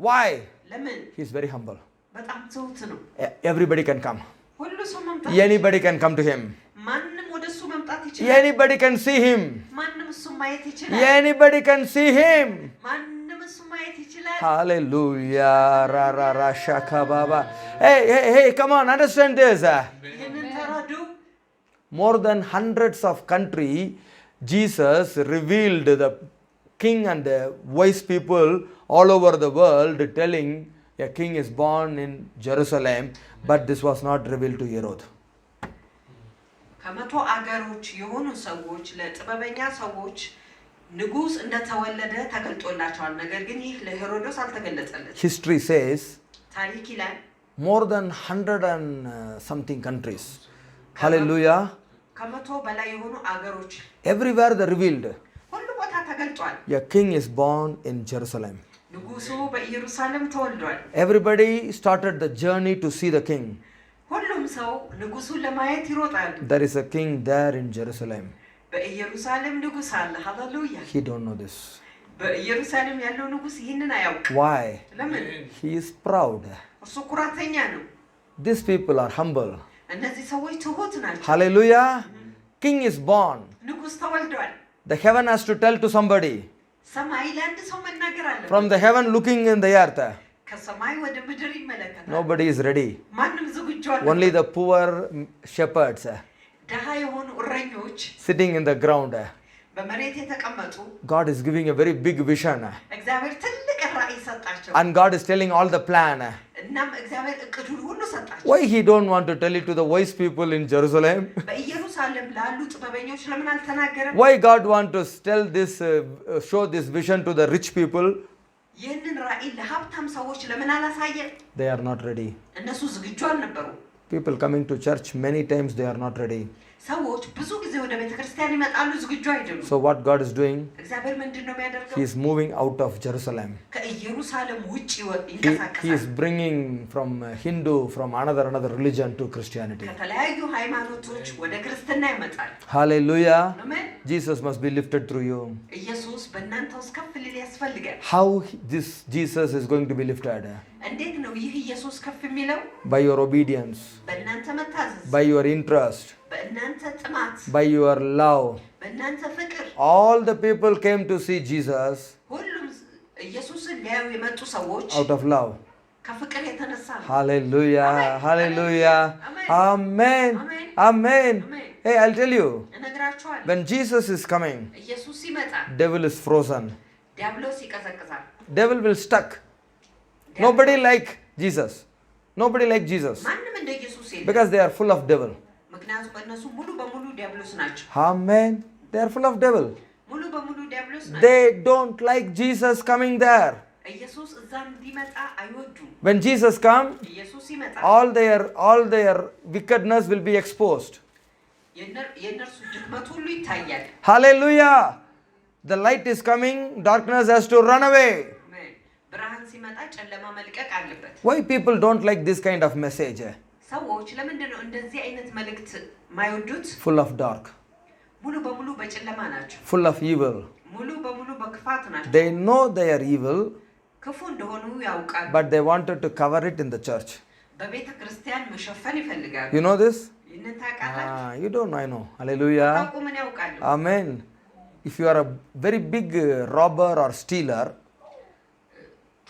Why? ለምን? He is very humble. በጣም ትሁት ነው። Everybody can come. ሁሉ ሰው መምጣት። Anybody can come to him. ማንንም ወደሱ መምጣት ይችላል። Anybody can see him. ማንንም እሱ ማየት ይችላል። Anybody can see him. ማንንም እሱ ማየት ይችላል። Hallelujah. Ra ra ra shaka baba. Hey, come on, understand this. ይህንን ተረዱ። More than hundreds of countries, Jesus revealed the king and the wise people all over the world, telling a king is born in Jerusalem, but this was not revealed to Herod. ከመቶ አገሮች የሆኑ ሰዎች ለጥበበኛ ሰዎች ንጉስ እንደተወለደ ተገልጦላቸዋል። ነገር ግን ይህ ለሄሮዶስ አልተገለጸለትም። History says ታሪክ ይላል more than 100 and something countries. Hallelujah. ከመቶ በላይ የሆኑ አገሮች Everywhere they revealed ሁሉ ቦታ ተገልጧል። a king is born in Jerusalem. ንጉሱ በኢየሩሳሌም ተወልዷል። Everybody started the journey to see the king. ሁሉም ሰው ንጉሱን ለማየት ይሮጣሉ። There is a king there in Jerusalem. በኢየሩሳሌም ንጉስ አለ። ሃሌሉያ። He don't know this. በኢየሩሳሌም ያለው ንጉስ ይህንን አያውቅም። Why? ለምን? He is proud. እርሱ ኩራተኛ ነው። These people are humble. እነዚህ ሰዎች ትሁት ናቸው። Hallelujah. King is born. ንጉስ ተወልዷል። The heaven has to tell to somebody. ሰማይ ለአንድ ሰው መናገር አለበት። From the heaven looking in the earth. ከሰማይ ወደ ምድር ይመለከታል። Nobody is ready. ማንም ዝግጁ አይደለም። Only the poor shepherds ደሃ የሆኑ እረኞች sitting in the ground. በመሬት የተቀመጡ God is giving a very big vision. እግዚአብሔር ትልቅ ራእይ ሰጣቸው። And God is telling all the plan. እናም እግዚአብሔር እቅዱን ሁሉ ሰጣቸው። Why he don't want to tell it to the wise people in Jerusalem? በኢየሩሳሌም ላሉ ጥበበኞች ለምን አልተናገረም? Why God want to tell this, show this vision to the rich people? ይህንን ራእይ ለሀብታም ሰዎች ለምን አላሳየም? They are not ready. እነሱ ዝግጁ አልነበሩ። People coming to church many times they are not ready. ሰዎች ብዙ ጊዜ ወደ ቤተክርስቲያን ይመጣሉ፣ ዝግጁ አይደሉም። So what God is doing? እግዚአብሔር ምንድን ነው የሚያደርገው? He is moving out of Jerusalem. ከኢየሩሳሌም ውጭ He ይንቀሳቀሳል። is bringing from Hindu, from another religion to Christianity. ከተለያዩ ሃይማኖቶች ወደ ክርስትና ይመጣል። Hallelujah. አሜን። Jesus must be lifted through you. ኢየሱስ በእናንተ ውስጥ ከፍ ሊል ያስፈልጋል። How this Jesus is going to be lifted? እንዴት ነው ይህ ኢየሱስ ከፍ የሚለው? By your obedience, በእናንተ መታዘዝ፣ by your interest, በእናንተ ጥማት፣ by your love. በእናንተ ፍቅር። All the people came to see Jesus ሁሉም ኢየሱስን ሊያዩ የመጡ ሰዎች out of love. ከፍቅር የተነሳ ነው። Hallelujah. Amen. Hallelujah. Amen. Amen. Amen. Amen. Hey, I'll tell you, እነግራችኋለሁ። when Jesus is coming, ኢየሱስ ሲመጣ devil is frozen. ዲያብሎስ ይቀዘቅዛል። Devil will stuck. Nobody like Jesus. Nobody like Jesus. ማንም እንደ ኢየሱስ የለም። Because they are full of devil. ምክንያቱም እነሱ ሙሉ በሙሉ ዲያብሎስ ናቸው። Amen. They are full of devil. ሙሉ በሙሉ ዲያብሎስ ናቸው። They don't like Jesus coming there. ኢየሱስ እዛ እንዲመጣ አይወዱም። When Jesus come, ኢየሱስ ሲመጣ all their wickedness will be exposed. የእነርሱ ድክመት ሁሉ ይታያል። Hallelujah. The light is coming, darkness has to run away. አሜን። ብርሃን ሲመጣ ጨለማ መልቀቅ አለበት። Why people don't like this kind of message? ሰዎች ለምንድን ነው እንደዚህ አይነት መልእክት ማይወዱት? Full of dark, ሙሉ በሙሉ በጨለማ ናቸው። full of evil. ሙሉ በሙሉ በክፋት ናቸው። They know they are evil, ክፉ እንደሆኑ ያውቃሉ። but they wanted to cover it in the church. በቤተ ክርስቲያን መሸፈን ይፈልጋሉ። You know this? ይህንን ታውቃላችሁ? You don't know, I know. Hallelujah. ታውቁ ምን ያውቃሉ? Amen. If you are a very big robber or stealer,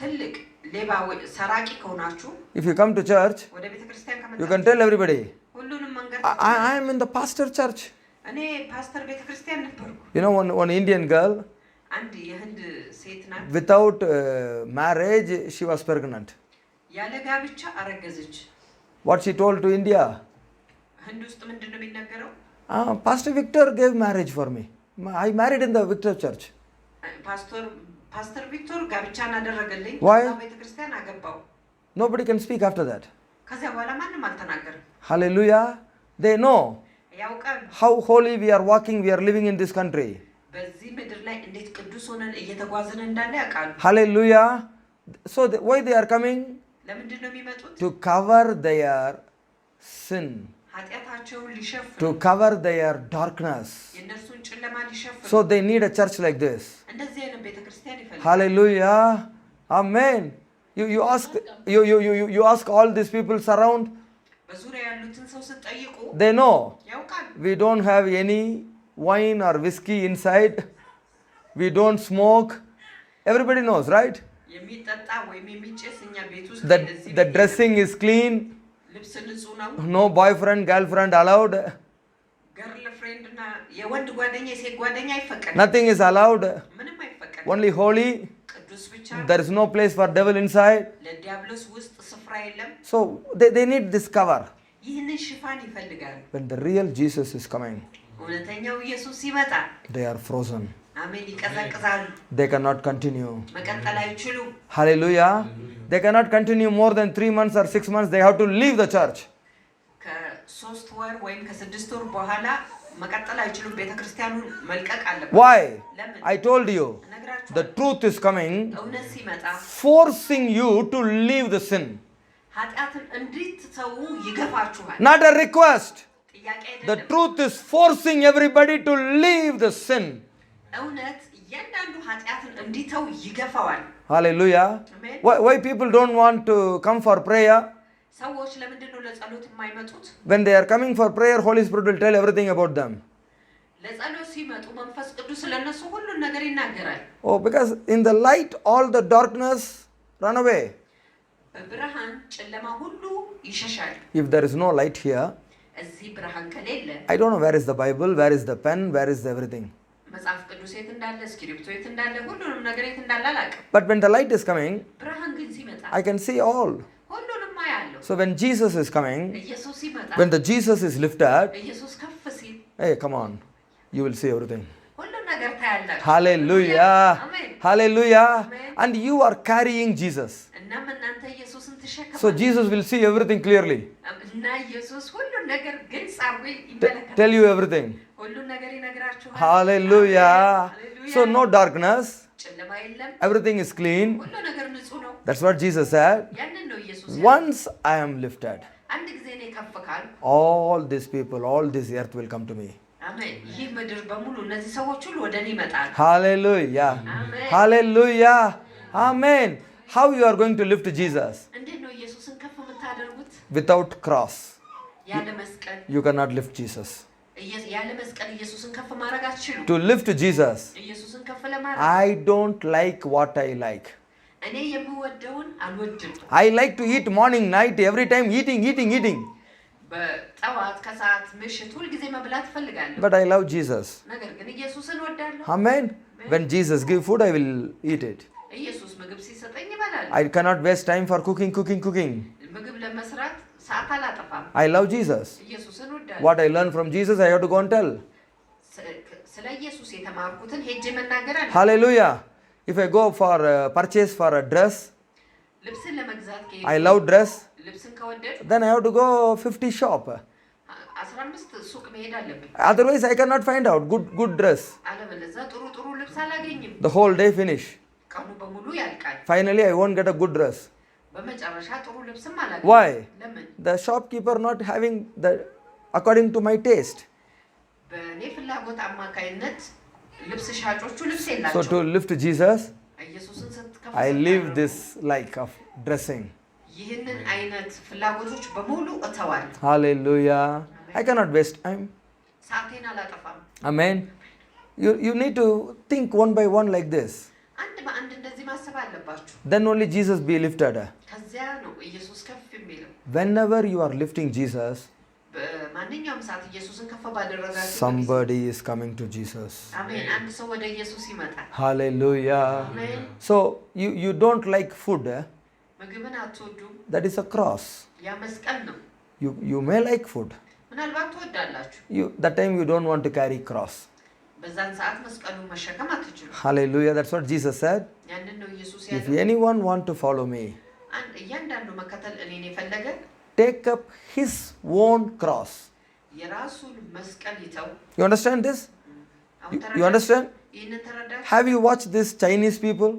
ትልቅ ሌባ ወይ ሰራቂ ከሆናችሁ if you come to church, ወደ ቤተ ክርስቲያን you can ከመጣችሁ tell everybody, ሁሉንም መንገድ I am in the pastor church. እኔ ፓስተር ቤተ ክርስቲያን ነበርኩ። You know, one Indian girl, አንድ የህንድ ሴት ናት። without marriage, she was pregnant. ያለ ጋብቻ አረገዘች። What she told to India? ህንድ ውስጥ ምንድን ነው የሚነገረው? Pastor Victor gave marriage for me. I married in the Victor church. ፓስተር ቪክቶር ጋብቻን አደረገልኝ። Why? ቤተ ክርስቲያን አገባው። Nobody can speak after that. ከዚያ በኋላ ማንም አልተናገርም። Hallelujah. They know ያውቃል how holy we are walking, we are living in this country. በዚህ ምድር ላይ እንዴት ቅዱስ ሆነን እየተጓዝን እንዳለ ያውቃሉ። Hallelujah. So why they are coming? ለምንድን ነው የሚመጡት? To cover their sin, ኃጢአታቸውን ሊሸፍኑ፣ to cover their darkness. የእነርሱን ጨለማ ሊሸፍኑ። So they need a church like this. እንደዚህ አይነት ቤተክርስቲያን ይፈልጋሉ። Hallelujah. Amen. You ask all these people surround, በዙሪያ ያሉትን ሰው ስትጠይቁ they know ያውቃሉ። we don't have any wine or whiskey inside. We don't smoke. Everybody knows, right? የሚጠጣ ወይም የሚጨስ እኛ ቤት ውስጥ The dressing is clean. ልብስ ንጹህ ነው። No boyfriend, girlfriend allowed. ገርል ፍሬንድ እና የወንድ ጓደኛ የሴት ጓደኛ አይፈቀድም። Nothing is allowed. ምንም አይፈቀድም። Only holy. ቅዱስ ብቻ። There is no place for devil inside. ለዲያብሎስ ውስጥ ስፍራ የለም። So they need this cover. ይህንን ሽፋን ይፈልጋሉ። When the real Jesus is coming, እውነተኛው ኢየሱስ ሲመጣ they are frozen. አሜን ይቀዘቅዛሉ። They cannot continue. መቀጠል አይችሉም። Hallelujah. They cannot continue more than 3 months or 6 months. They have to leave the church. ከ3 ወር ወይም ከ6 ወር በኋላ መቀጠል አይችሉም። ቤተክርስቲያኑን መልቀቅ አለበት። Why? ለምን? I told you. ነግራችኋለሁ። The truth is coming, እውነት ሲመጣ forcing you to leave the sin. ኃጢአትን እንድትተው ይገፋችኋል። Not a request. ጥያቄ The አይደለም። truth is forcing everybody to leave the sin. እውነት እያንዳንዱ ኃጢአትን እንዲተው ይገፋዋል። Hallelujah. Amen. Why people don't want to come for prayer? ሰዎች ለምንድን ነው ለጸሎት የማይመጡት? When they are coming for prayer, Holy Spirit will tell everything about them. ለጸሎት ሲመጡ መንፈስ ቅዱስ ለነሱ ሁሉን ነገር ይናገራል። Oh, because in the light, all the darkness run away. በብርሃን ጨለማ ሁሉ ይሸሻል። If there is no light here, እዚህ ብርሃን ከሌለ I don't know where is the Bible, where is the pen, where is everything. መጽሐፍ ቅዱስ የት እንዳለ እስክሪፕቶ የት እንዳለ ሁሉንም ነገር የት እንዳለ አላውቅም። But when the light is coming, ብርሃን ግን ሲመጣ I can see all. ሁሉንም አያለሁ። So when Jesus is coming, ኢየሱስ ሲመጣ when the Jesus is lifted, ኢየሱስ ከፍ ሲል hey, come on, you will see everything. ሁሉን ነገር ታያላችሁ። Hallelujah. አሜን። Hallelujah. Amen. And you are carrying Jesus. እናም እናንተ ኢየሱስን ትሸከማላችሁ። So Jesus will see everything clearly. እና ኢየሱስ ሁሉን ነገር ግልጽ አድርጎ ይመለከታል። Tell you everything. ሁሉን ነገር ይነግራችኋል። Hallelujah. Hallelujah. So no darkness. ጨለማ የለም። Everything is clean. ሁሉ ነገር ንጹህ ነው። That's what Jesus said. ያንን ነው ኢየሱስ Once I am lifted, አንድ ጊዜ እኔ ከፍ ካልኩ all these people, all this earth will come to me. አሜን። ይህ ምድር በሙሉ እነዚህ ሰዎች ሁሉ ወደ እኔ ይመጣሉ። Hallelujah. Amen. Hallelujah. Amen. How you are going to lift Jesus? እንዴት ነው ኢየሱስን ከፍ የምታደርጉት? Without cross, ያለ መስቀል you cannot lift Jesus. ያለ መስቀል ኢየሱስን ከፍ ማድረግ አትችሉም። To lift Jesus, ኢየሱስን ከፍ ለማድረግ I don't like what I like. እኔ የምወደውን አልወድም። I like to eat morning, night, every time eating. በጠዋት ከሰዓት ምሽት ሁልጊዜ መብላት እፈልጋለሁ። But I love Jesus. ነገር ግን ኢየሱስን እወዳለሁ። Amen. When Jesus give food, I will eat it. ኢየሱስ ምግብ ሲሰጠኝ እበላለሁ። I cannot waste time for cooking. ምግብ ለመስራት ሰዓት አላጠፋም። I love Jesus. ኢየሱስን እወዳለሁ። What I learned from Jesus, I have to go and tell. ስለ ኢየሱስ የተማርኩትን ሄጄ መናገር አለ። Hallelujah. If I go for purchase for a dress, ልብስን ለመግዛት I love dress, ልብስን ከወደድ then I have to go 50 shop. 15 ሱቅ መሄድ አለብኝ። Otherwise, I cannot find out good dress. አለበለዚያ ጥሩ ልብስ አላገኝም። The whole day finish. ቀኑ በሙሉ ያልቃል። Finally, I won't get a good dress. በመጨረሻ ጥሩ ልብስም አላገኝም። Why? ለምን? The shopkeeper not having the according to my taste. በእኔ ፍላጎት አማካይነት ልብስ ሻጮቹ ልብስ So የላቸው። to lift Jesus, ኢየሱሱን ስትከፍ I live this like of dressing. ይህንን አይነት ፍላጎቶች በሙሉ እተዋለሁ። Hallelujah. I cannot waste time. ሰዓቴን አላጠፋም። Amen. You need to think one by one like this. አንድ በአንድ እንደዚህ ማሰብ አለባችሁ። Then only Jesus be lifted. ከዚያ ነው ኢየሱስ ከፍ የሚለው። Whenever you are lifting Jesus, በማንኛውም ሰዓት ኢየሱስን ከፍ ባደረጋችሁ somebody is coming to Jesus. አሜን። አንድ ሰው ወደ ኢየሱስ ይመጣል። Hallelujah. አሜን። So you don't like food. ምግብን አትወዱም። That is a cross. ያ መስቀል ነው። You may like food. ምናልባት ትወዳላችሁ። That time you don't want to carry cross. በዛን ሰዓት መስቀሉን መሸከም አትችሉም። Hallelujah. That's what Jesus said. ያንን ነው ኢየሱስ If ያለው። anyone want to follow me, እያንዳንዱ መከተል እኔን የፈለገ take up his own cross. የራሱን መስቀል ይተው። You understand this? አሁን You ተረዳችሁ? understand? ይህንን ተረዳችሁ? Have you watched this Chinese people?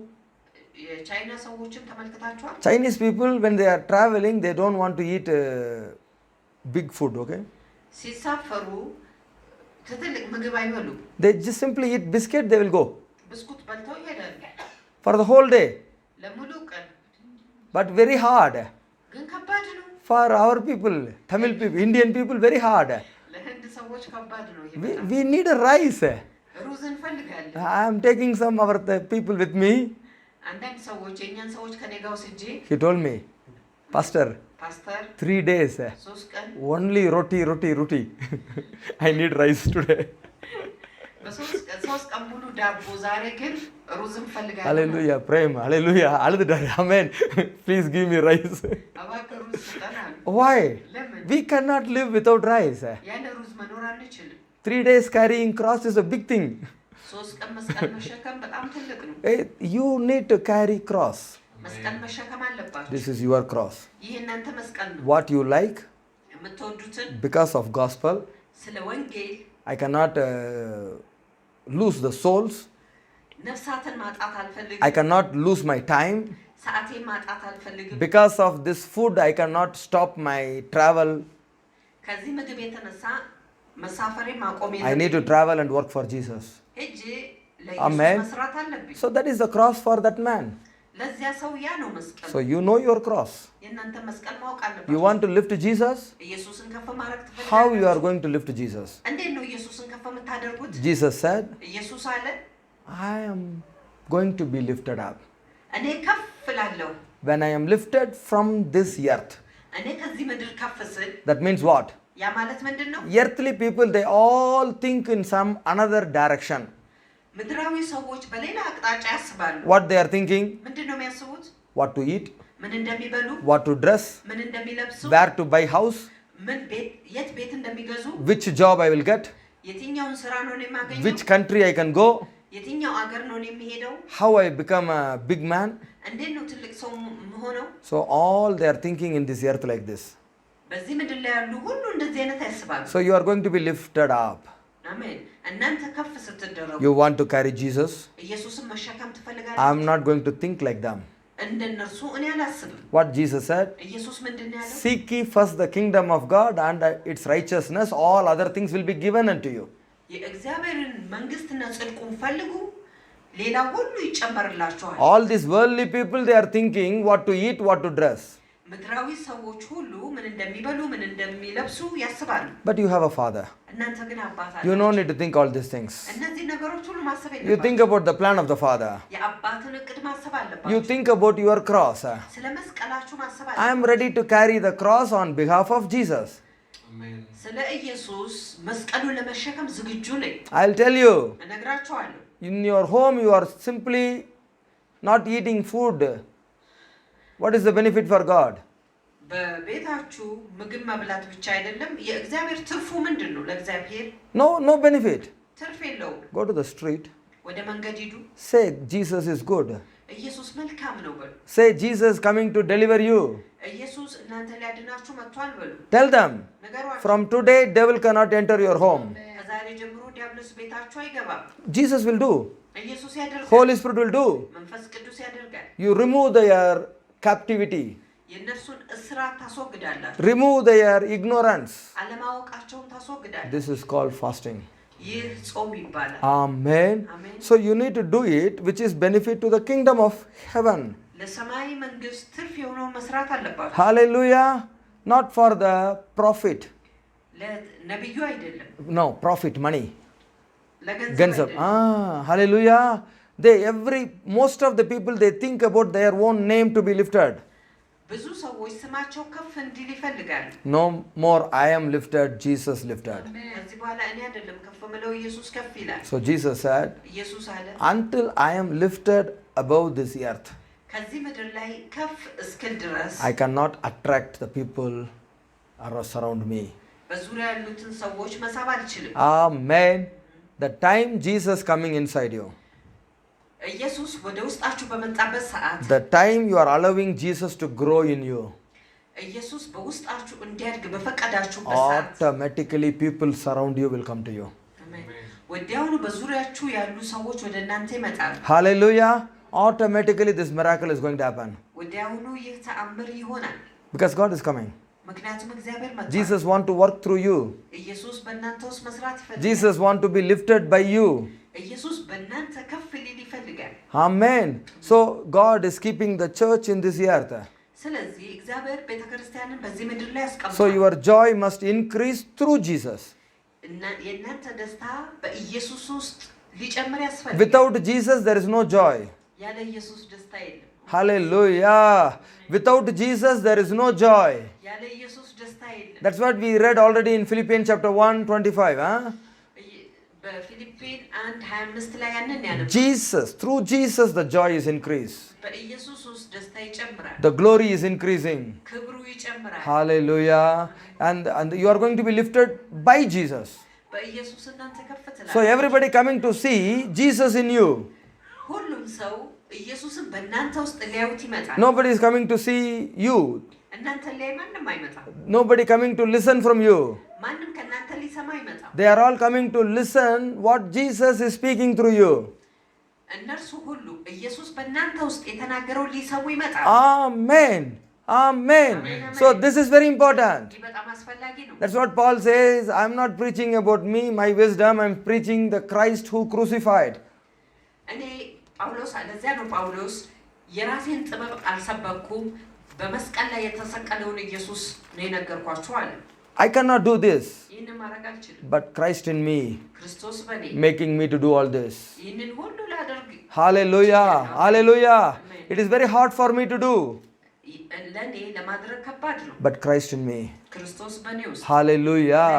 የቻይና ሰዎችን ተመልክታችኋል? Chinese people, when they are traveling, they don't want to eat big food, okay? ሲሳፈሩ ትልቅ ምግብ አይበሉም። They just simply eat biscuit, they will go ብስኩት በልተው ይሄዳሉ for the whole day. ለሙሉ ቀን። But very hard. ግን ከባድ ነው። For our people, Tamil people, Indian people, very hard. ለህንድ ሰዎች ከባድ ነው። ይሄ በጣም We need a rice. ሩዝ እንፈልጋለን። I am taking some of our people with me. አንዳንድ ሰዎች የኛን ሰዎች ከኔ ጋር ወስጄ He told me, Pastor, ፓስተር 3 days, 3 ቀን only roti. I need rice today. በ3 ቀን ሙሉ ዳቦ ዛሬ ግን ሩዝም ፈልጋለሁ Hallelujah, pray, hallelujah, amen. Please give me rice. እባክህ ሩዝ ስጠን አሉ Why? ለምን We cannot live without rice. ያለ ሩዝ መኖር አንችልም 3 days carrying cross is a big thing. 3 ቀን መስቀል መሸከም በጣም ትልቅ ነው Hey, you need to carry cross. መስቀል መሸከም አለባችሁ This is your cross. ይህ እናንተ መስቀል ነው What you like, የምትወዱትን because of gospel, ስለ ወንጌል I cannot lose the souls. ነፍሳትን ማጣት አልፈልግም I cannot lose my time. ሰዓቴን ማጣት አልፈልግም Because of this food, I cannot stop my travel. ከዚህ ምግብ የተነሳ መሳፈሬ ማቆም I need to travel and work for Jesus. ሄጄ Amen. ለኢየሱስ መስራት አለብኝ So that is the cross for that man. ለዚያ ሰው ያ ነው መስቀል So you know your cross. የእናንተ መስቀል ማወቅ You አለባችሁ want to lift Jesus? ኢየሱስን ከፍ ማድረግ How you are ትፈልጋላችሁ going to lift Jesus? እንዴት ነው ኢየሱስን ከፍ የምታደርጉት Jesus said, ኢየሱስ አለ I am going to be lifted up. እኔ ከፍ እላለሁ When I am lifted from this earth, እኔ ከዚህ ምድር ከፍ ስል that means what? ያ ማለት ምንድን ነው Earthly people, they all think in some another direction. ምድራዊ ሰዎች በሌላ አቅጣጫ ያስባሉ What they are thinking? ምንድን ነው የሚያስቡት What to eat, ምን እንደሚበሉ what to dress, ምን እንደሚለብሱ where to buy house, ምን ቤት የት ቤት እንደሚገዙ which job I will get, የትኛውን ስራ ነው የማገኘው which country I can go, የትኛው አገር ነው የሚሄደው how I become a big man. እንዴት ነው ትልቅ ሰው መሆነው So all they are thinking in this earth like this. በዚህ ምድር ላይ ያሉ ሁሉ እንደዚህ አይነት ያስባሉ So you are going to be lifted up. አሜን እናንተ ከፍ ስትደረጉ You want to carry Jesus? ኢየሱስን መሸከም I am ትፈልጋላችሁ not going to think like them. እንደነርሱ እኔ አላስብም What Jesus said? ኢየሱስ ምንድን ነው ያለው Seek ye first the kingdom of God and its righteousness, all other things will be given unto you. የእግዚአብሔርን መንግስትና ጽድቁን ፈልጉ ሌላ ሁሉ ይጨመርላችኋል All these worldly people, they are thinking what to eat, what to dress. ምድራዊ ሰዎች ሁሉ ምን እንደሚበሉ ምን እንደሚለብሱ ያስባሉ But you have a father. እናንተ ግን አባት You አላችሁ don't need to think all these things. እነዚህ ነገሮች ሁሉ ማሰብ You የለባችሁ think about the plan of the father. የአባትን እቅድ ማሰብ You አለባችሁ think about your cross. ስለ መስቀላችሁ ማሰብ I am አለባችሁ ready to carry the cross on behalf of Jesus. ስለ ኢየሱስ መስቀሉን ለመሸከም ዝግጁ ነኝ I'll tell you, እነግራችኋለሁ in your home, you are simply not eating food. What is the benefit for God? በቤታችሁ ምግብ መብላት ብቻ አይደለም የእግዚአብሔር ትርፉ ምንድን ነው ለእግዚአብሔር No benefit. ትርፍ የለውም Go to the street. ወደ መንገድ ሂዱ Say, Jesus is good. ኢየሱስ መልካም ነው በሉ Say, Jesus coming to deliver you. ኢየሱስ እናንተ ሊያድናችሁ መጥቷል በሉ Tell them, ነገሯቸው from today, devil cannot enter your home. ከዛሬ ጀምሮ ዲያብሎስ ቤታችሁ አይገባም Jesus will do. ኢየሱስ ያደርጋል Holy Spirit will do. መንፈስ ቅዱስ ያደርጋል You remove their captivity. የእነርሱን እስራት ታስወግዳላችሁ Remove their ignorance. አለማወቃቸውን ታስወግዳላችሁ This is called fasting. ይህ ጾም ይባላል Amen. Amen. So you need to do it, which is benefit to the kingdom of heaven. ለሰማይ መንግስት ትርፍ የሆነውን መስራት አለባችሁ Hallelujah. Not for the profit. ለነብዩ አይደለም No, profit, money. ለገንዘብ Ganzab. አይደለም Hallelujah. Most of the people, they think about their own name to be lifted. ብዙ ሰዎች ስማቸው ከፍ እንዲል ይፈልጋሉ No more, I am lifted, Jesus lifted. ከዚህ በኋላ እኔ አይደለም ከፍ ምለው ኢየሱስ ከፍ ይላል So Jesus said, ኢየሱስ አለ until I am lifted above this earth, ከዚህ ምድር ላይ ከፍ እስክል ድረስ I cannot attract the people surround me. በዙሪያ ያሉትን ሰዎች መሳብ አልችልም Amen. The time Jesus coming inside you, ኢየሱስ ወደ ውስጣችሁ በመጣበት ሰዓት the time you are allowing Jesus to grow in you, ኢየሱስ በውስጣችሁ እንዲያድግ በፈቀዳችሁበት ሰዓት automatically people surround you will come to you. አሜን ወዲያውኑ በዙሪያችሁ ያሉ ሰዎች ወደ እናንተ ይመጣሉ Hallelujah. Automatically this miracle is going to happen. ወዲያውኑ ይህ ተአምር ይሆናል Because God is coming. ምክንያቱም እግዚአብሔር መጥቷል Jesus want to work through you. ኢየሱስ በእናንተ ውስጥ መስራት ይፈልጋል Jesus want to be lifted by you. ኢየሱስ በእናንተ ከፍ ሊል ይፈልጋል Amen. So God is keeping the church in this earth. ስለዚህ እግዚአብሔር ቤተክርስቲያንን በዚህ ምድር ላይ So ያስቀምጣል your joy must increase through Jesus. እና የእናንተ ደስታ በኢየሱስ ውስጥ ሊጨምር ያስፈልጋል Without Jesus there is no joy. ያለ ኢየሱስ ደስታ የለም። Hallelujah. Without Jesus, there is no joy. ያለ ኢየሱስ ደስታ የለም። That's what we read already in Philippians chapter 1:25. በፊሊፒን 1:25 ላይ ያንን ያነበብኩት። Jesus, through Jesus, the joy is increased. በኢየሱስ ውስጥ ደስታ ይጨምራል። The glory is increasing. ክብሩ ይጨምራል። Hallelujah. And you are going to be lifted by Jesus. በኢየሱስ እናንተ ከፍ ትላላችሁ። So everybody coming to see Jesus in you. ሁሉም ሰው ኢየሱስን በእናንተ ውስጥ ሊያዩት ይመጣል። Nobody is coming to see you. እናንተ ላይ ማንም አይመጣም። Nobody coming to listen from you. ማንም ከእናንተ ሊሰማ አይመጣም። They are all coming to listen what Jesus is speaking through you. እነርሱ ሁሉ ኢየሱስ በእናንተ ውስጥ የተናገረው ሊሰሙ ይመጣል። Amen. Amen. So this is very important. ይህ በጣም አስፈላጊ ነው። That's what Paul says. I'm not preaching about me, my wisdom. I'm preaching the Christ who crucified. እኔ ጳውሎስ ለዚያ ነው ጳውሎስ የራሴን ጥበብ አልሰበኩም በመስቀል ላይ የተሰቀለውን ኢየሱስ ነው የነገርኳችሁ አለ። I cannot do this, ይህንን ማድረግ አልችልም። but Christ in me, ክርስቶስ በእኔ making me to do all this. ይህንን ሁሉ ላደርግ Hallelujah. Hallelujah. It is very hard for me to do, ለእኔ ለማድረግ ከባድ ነው። but Christ in me. ክርስቶስ በእኔ ውስጥ Hallelujah.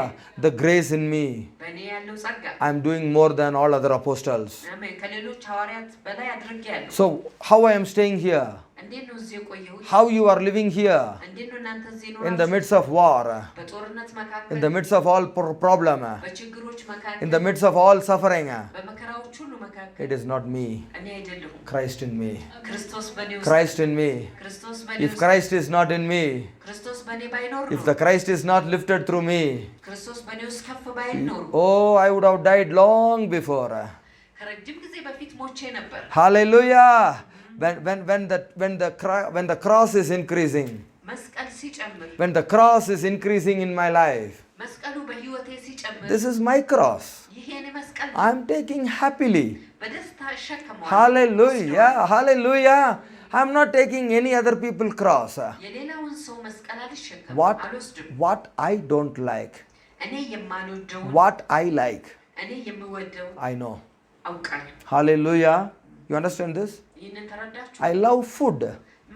The grace in me. በእኔ ያለው ጸጋ I'm doing more than all other apostles. አሜን ከሌሎች ሐዋርያት በላይ አድርጌያለሁ። So how I am staying here? እንዴት ነው እዚህ የቆየሁት? How you are living here? እንዴት ነው እናንተ እዚህ In the ኖራችሁ? midst of war, በጦርነት in መካከል the midst of all problem, በችግሮች in መካከል the midst of all suffering. በመከራዎች ሁሉ መካከል It is not me, እኔ አይደለሁም Christ in me. ክርስቶስ በእኔ ውስጥ Christ in me. ክርስቶስ በእኔ If ውስጥ Christ is not in me, ክርስቶስ በእኔ ባይኖር if ኖሮ the Christ is not lifted through me, ክርስቶስ በእኔ ውስጥ ከፍ ባይል ኖሮ oh, I would have died long before. ከረጅም ጊዜ በፊት ሞቼ ነበር። Hallelujah. When the cross is increasing, መስቀል ሲጨምር when the cross is increasing in my life, መስቀሉ በህይወቴ ሲጨምር this is my cross. ይሄ የኔ መስቀል I am taking happily. በደስታ እሸከመዋለሁ። Hallelujah. Hallelujah. I am not taking any other people's cross. የሌላውን ሰው መስቀል አልሸከምም፣ What, አልወስድም። what I don't like, እኔ የማልወደውን what I like, እኔ የምወደው I know. አውቃለሁ። Hallelujah. You understand this? ይህንን ተረዳችሁ? I love food.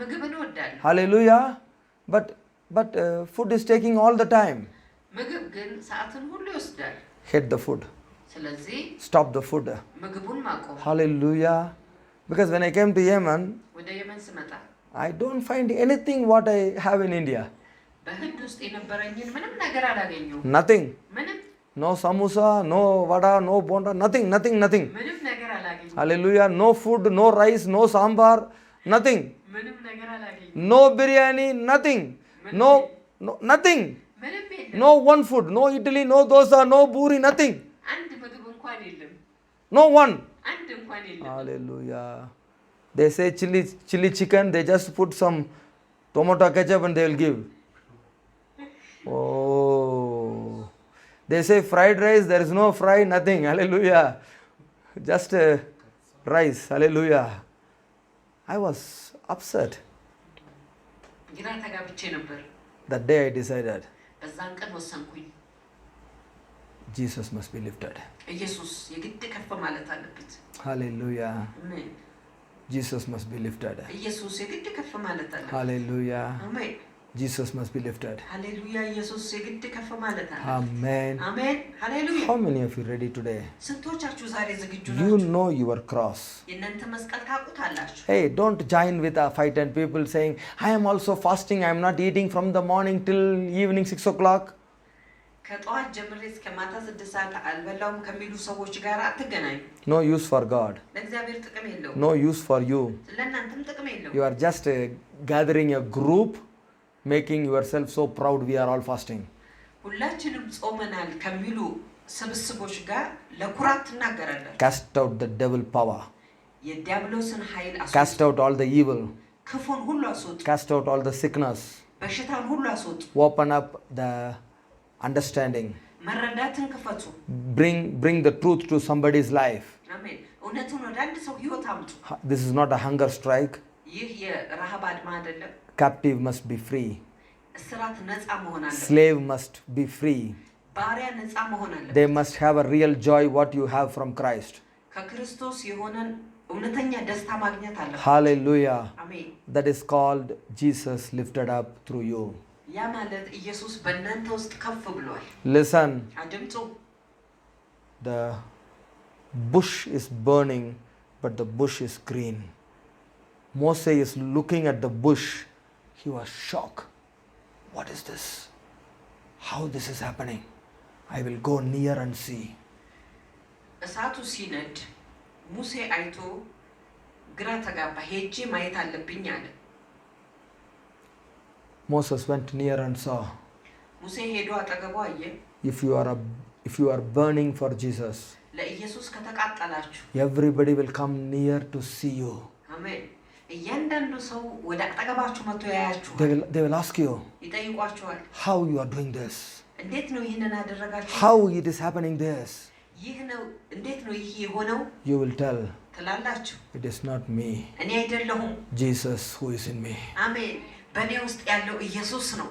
ምግብን እወዳለሁ። Hallelujah. But food is taking all the time. ምግብ ግን ሰዓትን ሁሉ ይወስዳል። Hate the food. ስለዚህ Stop the food. ምግቡን ማቆም። Hallelujah. Because when I came to Yemen, ወደ የመን ስመጣ I don't find anything what I have in India. በህንድ ውስጥ የነበረኝን ምንም ነገር አላገኘሁም። Nothing. ምንም No samosa, no vada, no bonda, nothing. ምንም ነገር አላገኘሁም። Hallelujah. No food, no rice, no sambar, nothing. ምንም ነገር አላገኘሁም። No biryani, nothing. No, nothing. ምንም የለም። No one food, no idli, no dosa, no puri, nothing. አንድ ምግብ እንኳን የለም። No one. አንድ እንኳን የለም። Hallelujah. They say chili chicken, they just put some tomato ketchup and they will give. Oh. They say fried rice, there is no fry, nothing. Hallelujah. Just rice. Hallelujah. I was upset. ግራ ተጋብቼ ነበር። That day I decided በዛን ቀን ወሰንኩኝ። Jesus must be lifted. ኢየሱስ የግድ ከፍ ማለት አለበት። Hallelujah. አሜን። Jesus must be lifted. ኢየሱስ የግድ ከፍ ማለት አለበት። Hallelujah. አሜን። Jesus must be lifted. ሃሌሉያ። ኢየሱስ የግድ ከፍ ማለት አለበት። Amen. አሜን። ሃሌሉያ። How many of you ready today? ስንቶቻችሁ ዛሬ ዝግጁ You ናችሁ? know your cross. የእናንተ መስቀል ታውቁታላችሁ። Hey, don't join with a fight and people saying, I am also fasting, I am not eating from the morning till evening 6 o'clock. ከጠዋት ጀምሬ እስከ ማታ 6 ሰዓት አልበላውም ከሚሉ ሰዎች ጋር አትገናኙ። No use for God. ለእግዚአብሔር ጥቅም የለውም። No use for you. ለእናንተም ጥቅም የለውም። You are just gathering a group, making yourself so proud we are all fasting. ሁላችንም ጾመናል ከሚሉ ስብስቦች ጋር ለኩራት ትናገራላችሁ። Cast out the devil power. የዲያብሎስን ኃይል አስወጡ። Cast out all the evil. ክፉን ሁሉ አስወጡ። Cast out all the sickness. በሽታን ሁሉ አስወጡ። Open up the understanding. መረዳትን ክፈቱ። Bring the truth to somebody's life. አሜን። እውነቱን ወደ አንድ ሰው ህይወት አምጡ። This is not a hunger strike. ይህ የረሃብ አድማ አይደለም። Captive must be free. እስራት ነፃ መሆን አለበት። Slave must be free. ባሪያ ነፃ መሆን አለበት። They must have a real joy what you have from Christ. ከክርስቶስ የሆነን እውነተኛ ደስታ ማግኘት አለባችሁ። Hallelujah. አሜን። That is called Jesus lifted up through you. ያ ማለት ኢየሱስ በእናንተ ውስጥ ከፍ ብሏል። Listen, አድምጡ። the bush is burning, but the bush is green. Moses is looking at the bush. He was shocked. What is this? How this is happening? I will go near and see. እሳቱ ሲነድ ሙሴ አይቶ ግራ ተጋባ። ሄጄ ማየት አለብኝ አለ። Moses went near and saw. ሙሴ ሄዶ አጠገቡ አየ። If you are burning for Jesus, ለኢየሱስ ከተቃጠላችሁ everybody will come near to see you. አሜን። እያንዳንዱ ሰው ወደ አጠገባችሁ መጥቶ ያያችኋል። They will ask you, ይጠይቋችኋል። how you are doing this? እንዴት ነው ይህንን አደረጋችሁ? How it is happening this? ይህ ነው እንዴት ነው ይህ የሆነው? You will tell, ትላላችሁ። it is not me. እኔ አይደለሁም። Jesus who is in me. አሜን። በእኔ ውስጥ ያለው ኢየሱስ ነው።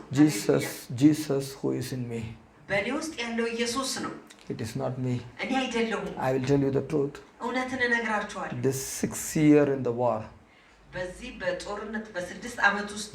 Jesus who is in me. በእኔ ውስጥ ያለው ኢየሱስ ነው። It is not me. እኔ አይደለሁም። I will tell you the truth. እውነትን እነግራችኋለሁ። This 6th year in the war, በዚህ በጦርነት በ6 ዓመት ውስጥ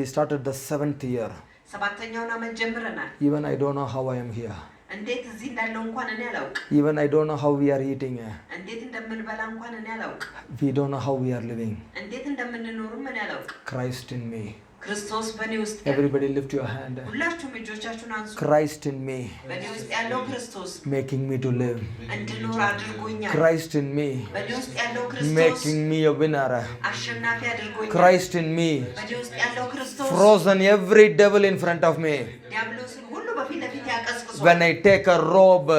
we started the 7th year. 7ኛውን ዓመት ጀምረናል። Even I don't know how I am here. እንዴት እዚህ እንዳለው እንኳን እኔ አላውቅ። Even I don't know how we are eating. እንዴት እንደምንበላ እንኳን እኔ አላውቅ። We don't know how we are living. እንዴት እንደምንኖርም እኔ አላውቅ። Christ in me. ክርስቶስ በእኔ ውስጥ Everybody lift your hand. ሁላችሁም እጆቻችሁን አንሱ። Christ in me. በእኔ ውስጥ ያለው ክርስቶስ Making me to live. እንድኖር አድርጎኛል። Christ in me. በእኔ ውስጥ ያለው ክርስቶስ Making me a winner. አሸናፊ አድርጎኛል። Christ in me. በእኔ ውስጥ ያለው ክርስቶስ Frozen every devil in front of me. ዲያብሎስን ሁሉ በፊት ለፊት ያቀዝቅዟል። When I take a robe,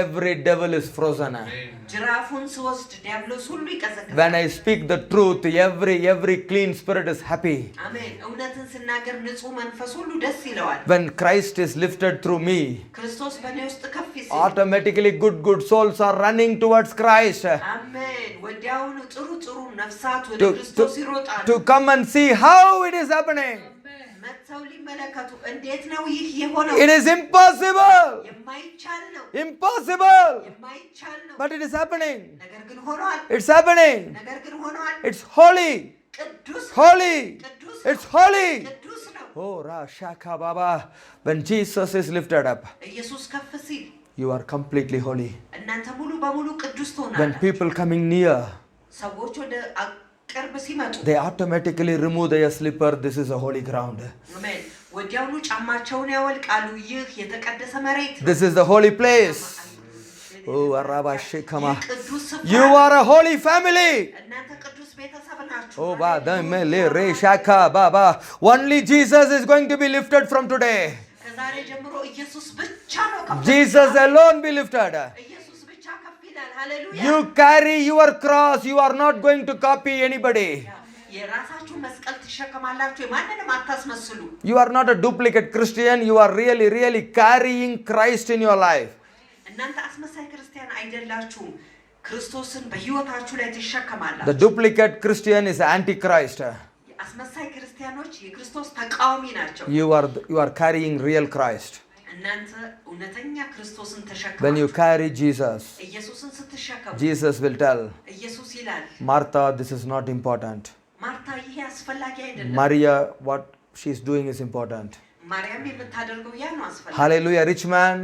every devil is frozen. ጅራፉን ስወስድ ዲያብሎስ ሁሉ ይቀዘቅዛል። When I speak the truth, every clean spirit is happy. አሜን። እውነትን ስናገር ንጹህ መንፈስ ሁሉ ደስ ይለዋል። When Christ is lifted through me, ክርስቶስ በእኔ ውስጥ ከፍ ሲል automatically good souls are running towards Christ. አሜን። ወዲያውኑ ጥሩ ነፍሳት ወደ To, ክርስቶስ to, ይሮጣሉ። to come and see how it is happening. መጥተው ሊመለከቱ እንዴት ነው ይህ የሆነው? It is impossible. የማይቻል ነው። Impossible. የማይቻል ነው። But it is happening. ነገር ግን ሆኗል። It's happening. ነገር ግን ሆኗል። It's holy. ቅዱስ Holy. ቅዱስ It's holy. ቅዱስ ነው። Oh, Rashaka Baba. When Jesus is lifted up, ኢየሱስ ከፍ ሲል you are completely holy. እናንተ ሙሉ በሙሉ ቅዱስ When ትሆናላችሁ። people coming near, ሰዎች ወደ ቅርብ ሲመጡ they automatically remove their slipper. This is a holy ground. አሜን። ወዲያውኑ ጫማቸውን ያወልቃሉ። ይህ የተቀደሰ መሬት ነው። This is the holy place. Oh, Arabashikama. ይህ ቅዱስ ስፍራ You ነው። are a holy family. እናንተ ቅዱስ ቤተሰብ ናችሁ። Oh, Badamele Reshaka Baba. Only Jesus is going to be lifted from today. ከዛሬ ጀምሮ ኢየሱስ ብቻ ነው ከፍ Jesus alone be lifted. ኢየሱስ ብቻ ከፍ ይላል። ሃሌሉያ። You carry your cross. You are not going to copy anybody. የራሳችሁ መስቀል ትሸከማላችሁ። የማንንም አታስመስሉ። You are not a duplicate Christian. You are really carrying Christ in your life. እናንተ አስመሳይ ክርስቲያን አይደላችሁም። ክርስቶስን በህይወታችሁ ላይ ትሸከማላችሁ። The duplicate Christian is antichrist. አስመሳይ ክርስቲያኖች የክርስቶስ ተቃዋሚ ናቸው። You are carrying real Christ. እናንተ እውነተኛ ክርስቶስን When ተሸከማችሁ። you carry Jesus, ኢየሱስን ስትሸከሙ Jesus will tell ኢየሱስ ይላል፣ Martha, this is not important. ማርታ ይሄ አስፈላጊ አይደለም። Maria, what she is doing is important. ማርያም የምታደርገው ያ ነው አስፈላጊ። Hallelujah. Rich man,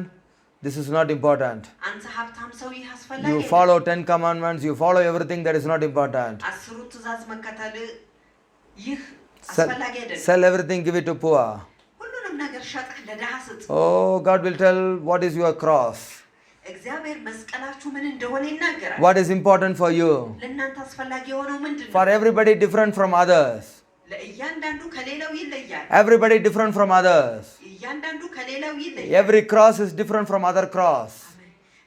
this is not important. አንተ ሀብታም ሰው ይህ አስፈላጊ You አይደለም። follow 10 commandments, you follow everything, that is not important. አስሩ ትእዛዝ መከተል ይህ Sell, አስፈላጊ አይደለም። sell everything, give it to poor. ሁሉንም ነገር ሸጠህ ለድሃ ስጥ። Oh, God will tell what is your cross. እግዚአብሔር መስቀላችሁ ምን እንደሆነ ይናገራል። What is important for you. ለእናንተ አስፈላጊ የሆነው ምንድን ነው? For everybody different from others. ለእያንዳንዱ ከሌላው ይለያል። Everybody different from others. እያንዳንዱ ከሌላው ይለያል። Every cross is different from other cross.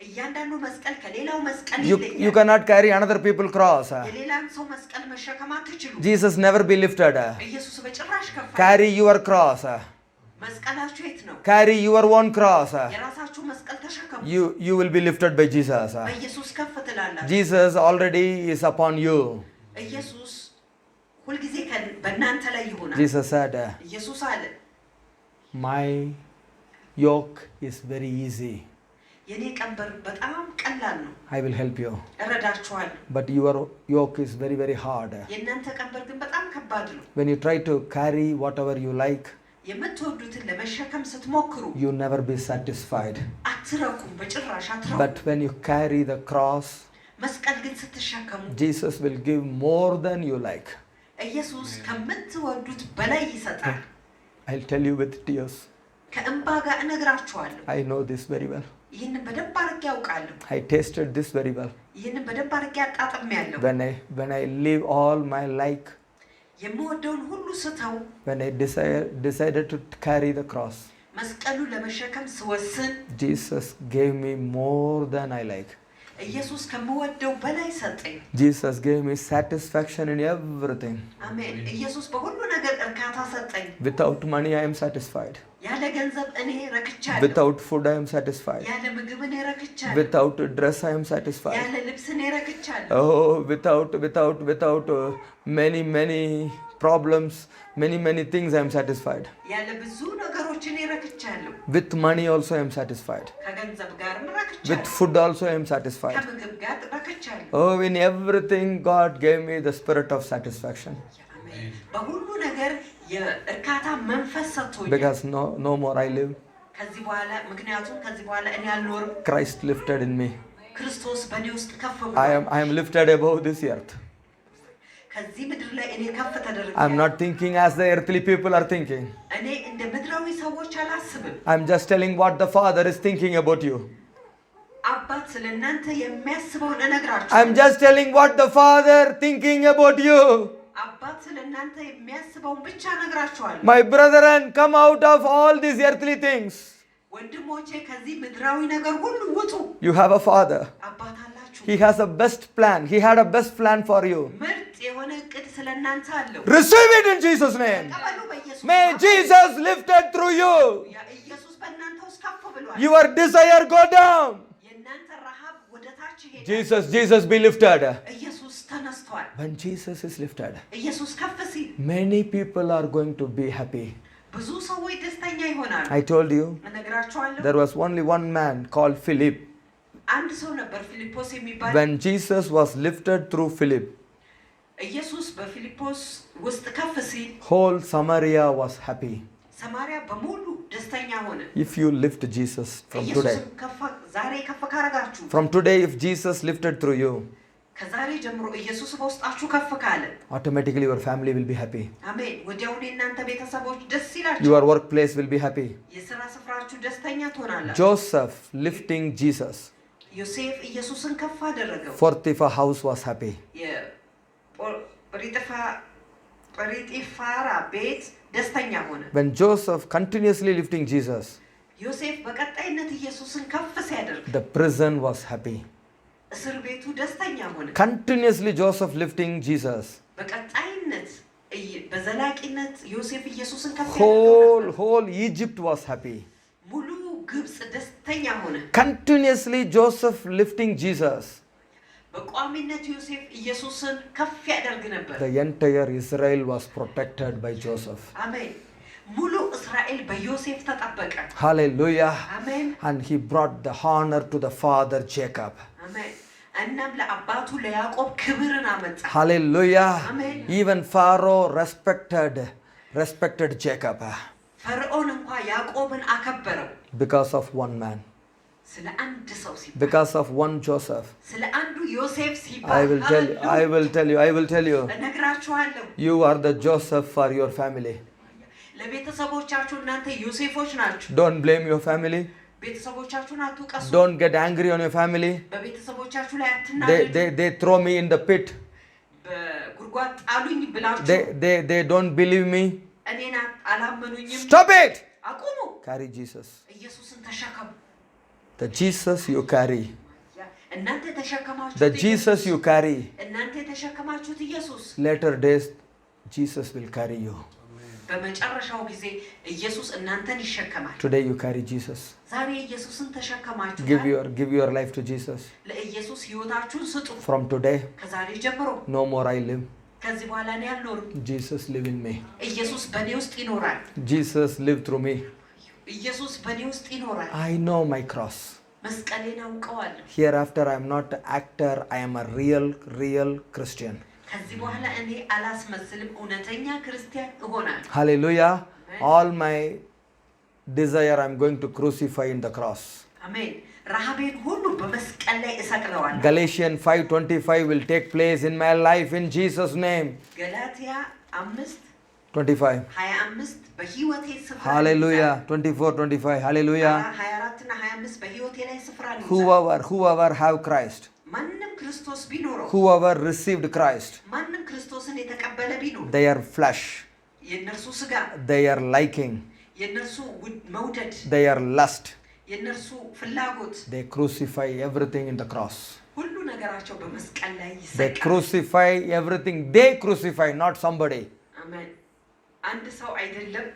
እያንዳንዱ መስቀል ከሌላው መስቀል You ይለያል። cannot carry another people's cross. የሌላን ሰው መስቀል መሸከም አትችሉም። Jesus never be lifted. ኢየሱስ በጭራሽ ከፍ አይልም። Carry your cross. መስቀላችሁ የት ነው? Carry your own cross. የራሳችሁ መስቀል ተሸከሙ። You will be lifted by Jesus. በኢየሱስ ከፍ ትላላችሁ። Jesus already is upon you. ኢየሱስ ሁልጊዜ በእናንተ ላይ ይሆናል። Jesus said, ኢየሱስ አለ my yoke is very easy. የኔ ቀንበር በጣም ቀላል ነው I will help you. እረዳችኋለሁ But your yoke is very, very hard. የእናንተ ቀንበር ግን በጣም ከባድ ነው When you try to carry whatever you like, የምትወዱትን ለመሸከም ስትሞክሩ you never be satisfied. አትረኩም በጭራሽ አትረኩም But when you carry the cross, መስቀል ግን ስትሸከሙ Jesus will give more than you like. ኢየሱስ ከምትወዱት በላይ ይሰጣል I'll tell you with tears. ከእንባ ጋር እነግራችኋለሁ I know this very well. ይህንን በደንብ አድርጌ ያውቃለሁ I tasted this very well. ይህንን በደንብ አድርጌ አጣጥሜያለሁ When I live all my like, የምወደውን ሁሉ ስተው when I decided to carry the cross, መስቀሉ ለመሸከም ስወስን Jesus gave me more than I like. ኢየሱስ ከምወደው በላይ ሰጠኝ Jesus gave me satisfaction in everything. አሜን ኢየሱስ በሁሉ ነገር እርካታ ሰጠኝ Without money I am satisfied. ያለ ገንዘብ እኔ ረክቻለሁ Without food I am satisfied. ያለ ምግብ እኔ ረክቻለሁ Without dress I am satisfied. ያለ ልብስ እኔ ረክቻለሁ Oh, without many problems, many things I am satisfied. ያለ ብዙ ነገሮች እኔ ረክቻለሁ With money also I am satisfied. ከገንዘብ ጋርም With ረክቻለሁ food also I am satisfied. ከምግብ ጋር ረክቻለሁ Oh, in everything God gave me the spirit of satisfaction. አሜን በሁሉ ነገር የእርካታ መንፈስ ሰጥቶኛል Because no more I live. ከዚህ በኋላ ምክንያቱም ከዚህ በኋላ እኔ አልኖርም Christ lifted in me. ክርስቶስ በእኔ ውስጥ ከፍ I ብሏል am lifted above this earth. ከዚህ ምድር ላይ እኔ ከፍ I am ተደርጌያለሁ not thinking as the earthly people are thinking. እኔ እንደ ምድራዊ ሰዎች አላስብም I am just telling what the Father is thinking about you. አባት ስለ እናንተ የሚያስበውን I am እነግራችኋለሁ just telling what the Father thinking about you. አባት ስለ እናንተ የሚያስበውን ብቻ እነግራችኋለሁ My brethren, come out of all these earthly things. ወንድሞቼ ከዚህ ምድራዊ ነገር ሁሉ ውጡ You have a Father. አባት አላችሁ He has a best plan. He had a best plan for you. ምርጥ የሆነ እቅድ ስለ እናንተ አለው Receive it in Jesus' name. ተቀበሉ በኢየሱስ May ስም። Jesus lifted through you. ያ ኢየሱስ በእናንተ ውስጥ ከፍ ብሏል Your desire go down. የእናንተ ረሃብ ወደ ታች ሄደ Jesus be lifted. ኢየሱስ ተነስቷል When Jesus is lifted, ኢየሱስ ከፍ ሲል many people are going to be happy. ብዙ ሰዎች ደስተኛ ይሆናሉ I told you, እነግራችኋለሁ there was only one man called Philip. አንድ ሰው ነበር ፊልጶስ የሚባል When Jesus was lifted through Philip, ኢየሱስ በፊልጶስ ውስጥ ከፍ ሲል whole Samaria was happy. ሰማርያ በሙሉ ደስተኛ ሆነ If you lift Jesus from today, ኢየሱስም ዛሬ ከፍ ካረጋችሁ from today if Jesus lifted through you, ከዛሬ ጀምሮ ኢየሱስ በውስጣችሁ ከፍ ካለ automatically your family will be happy. አሜን ወዲያውኑ የእናንተ ቤተሰቦች ደስ ይላችሁ Your workplace will be happy. የሥራ ስፍራችሁ ደስተኛ ትሆናላችሁ Joseph lifting Jesus, ዮሴፍ ኢየሱስን ከፍ አደረገው Potiphar house was happy. ጲጥፋራ ቤት ደስተኛ ሆነ When Joseph continuously lifting Jesus, ዮሴፍ በቀጣይነት ኢየሱስን ከፍ ሲያደርግ the prison was happy. እስር ቤቱ ደስተኛ ሆነ Continuously Joseph lifting Jesus, በቀጣይነት በዘላቂነት ዮሴፍ ኢየሱስን ከፍ ያደርገው whole Egypt was happy. ሙሉ ግብጽ ደስተኛ ሆነ Continuously Joseph lifting Jesus, በቋሚነት ዮሴፍ ኢየሱስን ከፍ ያደርግ ነበር the entire Israel was protected by Joseph. አሜን ሙሉ እስራኤል በዮሴፍ ተጠበቀ Hallelujah. አሜን And he brought the honor to the father Jacob. አሜን እናም ለአባቱ ለያዕቆብ ክብርን አመጣ Hallelujah. Amen. Even Pharaoh respected Jacob ፈርዖን እንኳን ያዕቆብን አከበረው because of one man, ስለ አንድ ሰው ሲባል because of one Joseph. ስለ አንዱ ዮሴፍ I ሲባል will tell you, እነግራችኋለሁ you are the Joseph for your family. ለቤተሰቦቻችሁ እናንተ ዮሴፎች ናችሁ Don't blame your family. ቤተሰቦቻችሁን አትውቀሱ Don't get angry on your family. በቤተሰቦቻችሁ ላይ አትናደዱ They throw me in the pit. በጉድጓድ ጣሉኝ ብላችሁ They don't believe me. እኔን አላመኑኝም Stop it. አቁሙ Carry Jesus. ኢየሱስን ተሸከሙ The Jesus you carry. እናንተ ተሸከማችሁት The Jesus you carry. እናንተ የተሸከማችሁት ኢየሱስ Later days, Jesus will carry you. በመጨረሻው ጊዜ ኢየሱስ እናንተን ይሸከማል Today you carry Jesus. ዛሬ ኢየሱስን ተሸከማችሁ Give your life to Jesus. ለኢየሱስ ሕይወታችሁን ስጡ From today, ከዛሬ ጀምሮ no more I live. ከዚህ በኋላ እኔ አልኖርም Jesus live in me. ኢየሱስ በእኔ ውስጥ ይኖራል Jesus live through me. ኢየሱስ በእኔ ውስጥ ይኖራል I know my cross. መስቀሌን አውቀዋለሁ። Hereafter I am not an actor, I am a real Christian. ከዚህ በኋላ እኔ አላስመስልም፣ እውነተኛ ክርስቲያን እሆናለሁ። Hallelujah. All my desire I am going to crucify in the cross. አሜን። ረሃቤን ሁሉ በመስቀል ላይ እሰቅለዋለሁ። Galatians 5:25 will take place in my life in Jesus name. ገላትያ 5:25. 25 በህይወቴ ስፍራ Hallelujah. 24:25. Hallelujah. 24 እና 25 በህይወቴ ላይ ስፍራ ይይዛል። Whoever have Christ. ማንም ክርስቶስ ቢኖረው Whoever received Christ. ማንም ክርስቶስን የተቀበለ ቢኖር Their flesh. የነርሱ ስጋ Their liking. የነርሱ መውደድ Their lust. የነርሱ ፍላጎት They crucify everything in the cross. ሁሉ ነገራቸው በመስቀል ላይ They ይሰቀላል። crucify everything. They crucify, not somebody. አሜን። አንድ ሰው አይደለም።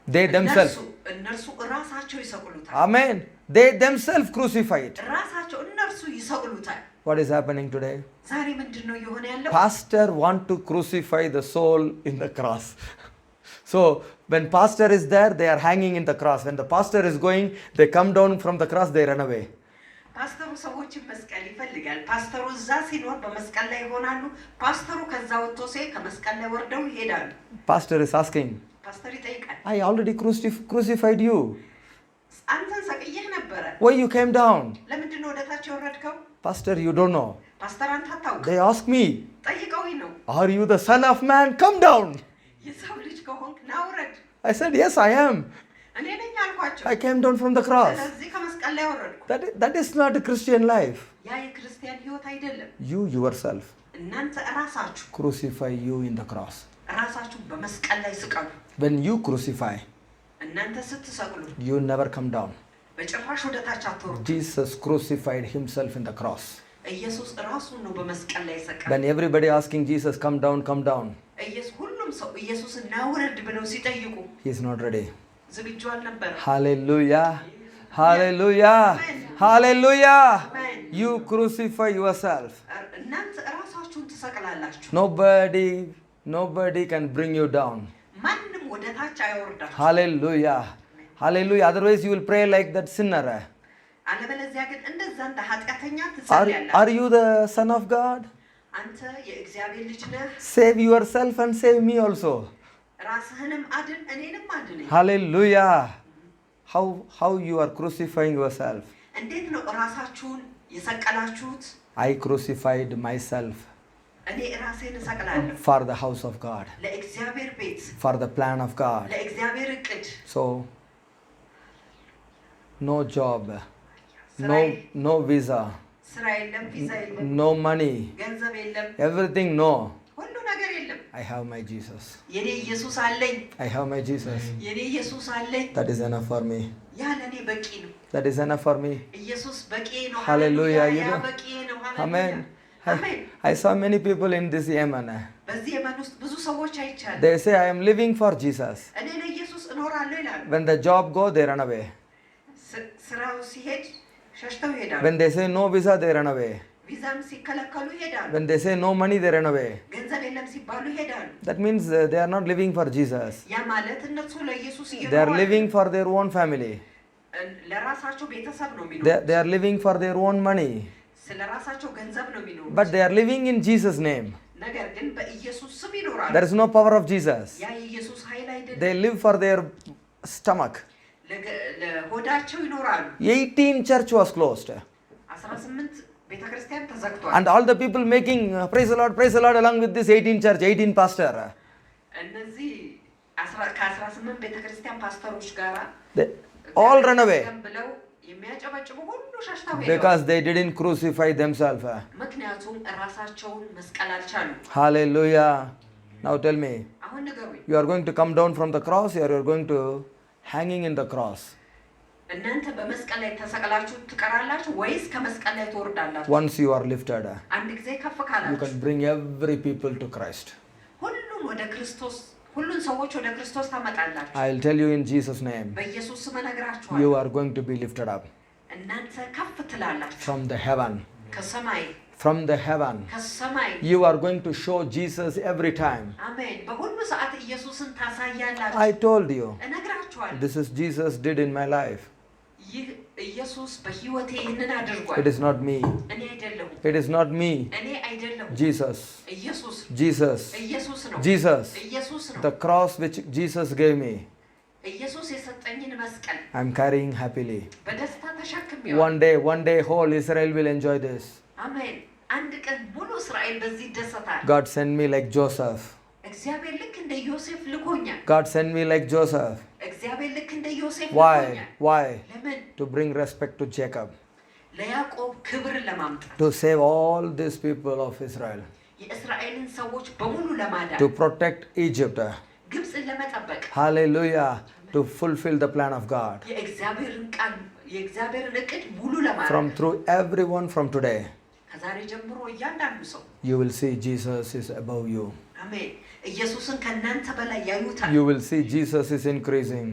They themselves. እነርሱ ራሳቸው ይሰቅሉታል። Amen. They themselves crucify it. ራሳቸው እነርሱ ይሰቅሉታል። What is happening today? ዛሬ ምንድነው የሆነ ያለው? Pastor want to crucify the soul in the cross. So when pastor is there, they are hanging in the cross. When the pastor is going, they come down from the cross, they run away. ፓስተሩ ሰዎችን መስቀል ይፈልጋል። ፓስተሩ እዛ ሲኖር በመስቀል ላይ ይሆናሉ። ፓስተሩ ከዛ ወጥቶ ሲሄድ ከመስቀል ላይ ወርደው ይሄዳሉ። Pastor is asking, ፓስተር ይጠይቃል፣ I already crucified you. አንተን ሰቅዬህ ነበረ፣ Why you came down? ለምንድን ነው ወደታች የወረድከው? Pastor, you don't know. ፓስተር አንተ አታውቅም። They ask me, ጠይቀውኝ ነው። are you the son of man? Come down. የሰው ልጅ ከሆንክ ና ውረድ። I said, yes, I am. እኔ ነኝ አልኳቸው። I came down from the cross. ስለዚህ ከመስቀል ላይ ወረድኩ። That is not a Christian life. ያ የክርስቲያን ህይወት አይደለም። You yourself እናንተ ራሳችሁ crucify you in the cross. ራሳችሁ በመስቀል ላይ ስቀሉ። When you crucify, እናንተ ስትሰቅሉ you never come down. በጭራሽ ወደታች አትወርዱ። Jesus crucified himself in the cross. ኢየሱስ ራሱን ነው በመስቀል ላይ ሰቀለ። When everybody asking Jesus, come down, ኢየሱስ ሁሉም ሰው ኢየሱስን ና ውረድ ብለው ሲጠይቁ he is not ready. ዝግጁ አልነበረ። Hallelujah. Hallelujah. Hallelujah. አሜን። You crucify yourself. እናንተ ራሳችሁን ትሰቅላላችሁ። Nobody can bring you down. ማንም ወደታች አይወርዳችሁ። Hallelujah. Hallelujah. Otherwise you will pray like that sinner. አለበለዚያ ግን እንደዛ እንደ ኃጢአተኛ ትጸልያለህ። Are you the son of God? አንተ የእግዚአብሔር ልጅ ነህ። Save yourself and save me also. ራስህንም አድን እኔንም አድን። Hallelujah. How you are crucifying yourself? እንዴት ነው ራሳችሁን የሰቀላችሁት? I crucified myself እኔ ራሴን እሰቅላለሁ for the house of God, ለእግዚአብሔር ቤት፣ for the plan of God. ለእግዚአብሔር እቅድ። So no job, no visa, ስራ የለም፣ ቪዛ የለም፣ no money, ገንዘብ የለም፣ everything no. ሁሉ ነገር የለም። I have my Jesus. የኔ ኢየሱስ አለኝ። I have my Jesus. የኔ ኢየሱስ አለኝ። That is enough for me. ያ ለኔ በቂ ነው። That is enough for me. ኢየሱስ በቂ ነው። Hallelujah. ሃሌሉያ። You ያ know? በቂ ነው። Amen. ሃሌሉያ። አሜን። I saw many people in this Yemen. በዚህ የመን ውስጥ ብዙ ሰዎች አይቻለሁ። They say, I am living for Jesus. እኔ ለኢየሱስ እኖራለሁ ይላሉ። When the job go, they run away. ስራው ሲሄድ ሸሽተው ይሄዳሉ። When they say no visa, they run away. ቪዛም ሲከለከሉ ይሄዳሉ። When they say no money, they run away. ገንዘብ የለም ሲባሉ ይሄዳሉ። That means they are not living for Jesus. ያ ማለት እነሱ ለኢየሱስ They are living for their own family. ለራሳቸው ቤተሰብ ነው የሚኖሩት። They are living for their own money. ስለራሳቸው ገንዘብ ነው የሚኖሩት። But they are living in Jesus' name. ነገር ግን በኢየሱስ ስም ይኖራሉ። There is no power of Jesus. ያ የኢየሱስ ኃይል አይደለም። They live for their stomach. ለሆዳቸው ይኖራሉ። 18 church was closed. 18 ቤተክርስቲያን ተዘግቷል። And all the people making praise the Lord along with this 18 church, 18 pastor. እነዚህ ከ18 ቤተክርስቲያን ፓስተሮች ጋራ They all run away ብለው የሚያጨበጭቡ ሁሉ ሸሽተው ሄደዋል። because they didn't crucify themselves. ምክንያቱም ራሳቸውን መስቀል አልቻሉም። Hallelujah. Now tell me, አሁን ንገሩኝ፣ you are going to come down from the cross or you are going to hanging in the cross? እናንተ በመስቀል ላይ ተሰቅላችሁ ትቀራላችሁ ወይስ ከመስቀል ላይ ትወርዳላችሁ? Once you are lifted, አንድ ጊዜ ከፍ you ካላችሁ can bring every people to Christ. ሁሉን ሰዎች ወደ ክርስቶስ ታመጣላችሁ። I'll tell you in Jesus' name, በኢየሱስ ስም እነግራችኋለሁ፣ you are going to be lifted up እናንተ ከፍ ትላላችሁ from the heaven. ከሰማይ From the heaven, ከሰማይ you are going to show Jesus every time. አሜን። በሁሉ ሰዓት ኢየሱስን ታሳያላችሁ። I told you, እነግራችኋለሁ፣ this is Jesus did in my life. ይህ ኢየሱስ በህይወቴ ይህንን አድርጓል። It is not me. እኔ አይደለሁም። It is not me. እኔ አይደለሁም። Jesus. ኢየሱስ Jesus. ኢየሱስ ነው። Jesus. ኢየሱስ ነው። The cross which Jesus gave me, ኢየሱስ የሰጠኝን መስቀል I'm carrying happily. በደስታ ተሸክሜዋለሁ። One day whole Israel will enjoy this. አሜን። አንድ ቀን ሙሉ እስራኤል በዚህ ይደሰታል። God sent me like Joseph. እግዚአብሔር ልክ እንደ ዮሴፍ ልኮኛል። God sent me like Joseph. እግዚአብሔር ልክ እንደ ዮሴፍ Why? ልኮኛል። Why? ለምን? To bring respect to Jacob. ለያዕቆብ ክብርን ለማምጣት To save all these people of Israel. የእስራኤልን ሰዎች በሙሉ ለማዳን To protect Egypt. ግብፅን ለመጠበቅ Hallelujah. To fulfill the plan of God. የእግዚአብሔርን ቃል የእግዚአብሔርን እቅድ ሙሉ ለማድረግ From through everyone from today, ከዛሬ ጀምሮ እያንዳንዱ ሰው you will see Jesus is above you. አሜን ኢየሱስን ከእናንተ በላይ ያዩታል። You will see Jesus is increasing.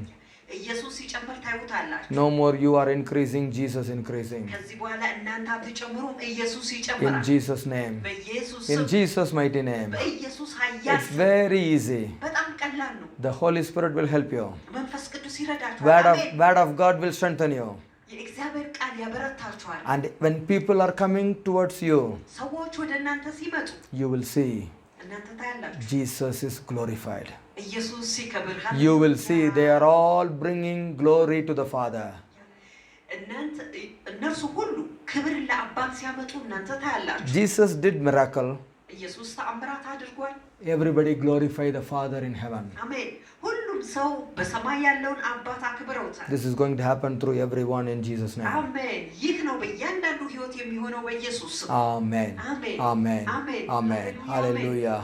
ኢየሱስ ሲጨምር ታዩታላችሁ። No more you are increasing, Jesus increasing. ከዚህ በኋላ እናንተ አትጨምሩም፣ ኢየሱስ In ይጨምራል። Jesus' name. በኢየሱስ In ስም Jesus' mighty name. በኢየሱስ ኃያል It's ስም very easy. በጣም ቀላል ነው። The Holy Spirit will help you. መንፈስ ቅዱስ ይረዳችኋል። አሜን። Word of God will strengthen you. የእግዚአብሔር ቃል ያበረታችኋል። And when people are coming towards you, ሰዎች ወደ እናንተ ሲመጡ you will see እናንተ ታያላችሁ Jesus is glorified. ኢየሱስ ሲከብር You will see they are all bringing glory to the Father. እናንተ እነርሱ ሁሉ ክብር ለአባት ሲያመጡ እናንተ ታያላችሁ። Jesus did miracle. ኢየሱስ ተአምራት አድርጓል። Everybody glorify the Father in heaven. አሜን። ሁሉም ሰው በሰማይ ያለውን አባት አክብረውታል። This is going to happen through everyone in Jesus' name. አሜን። ይህ ነው በእያንዳንዱ ህይወት የሚሆነው በኢየሱስ ስም። Amen. አሜን። Amen. አሜን። Amen. Hallelujah.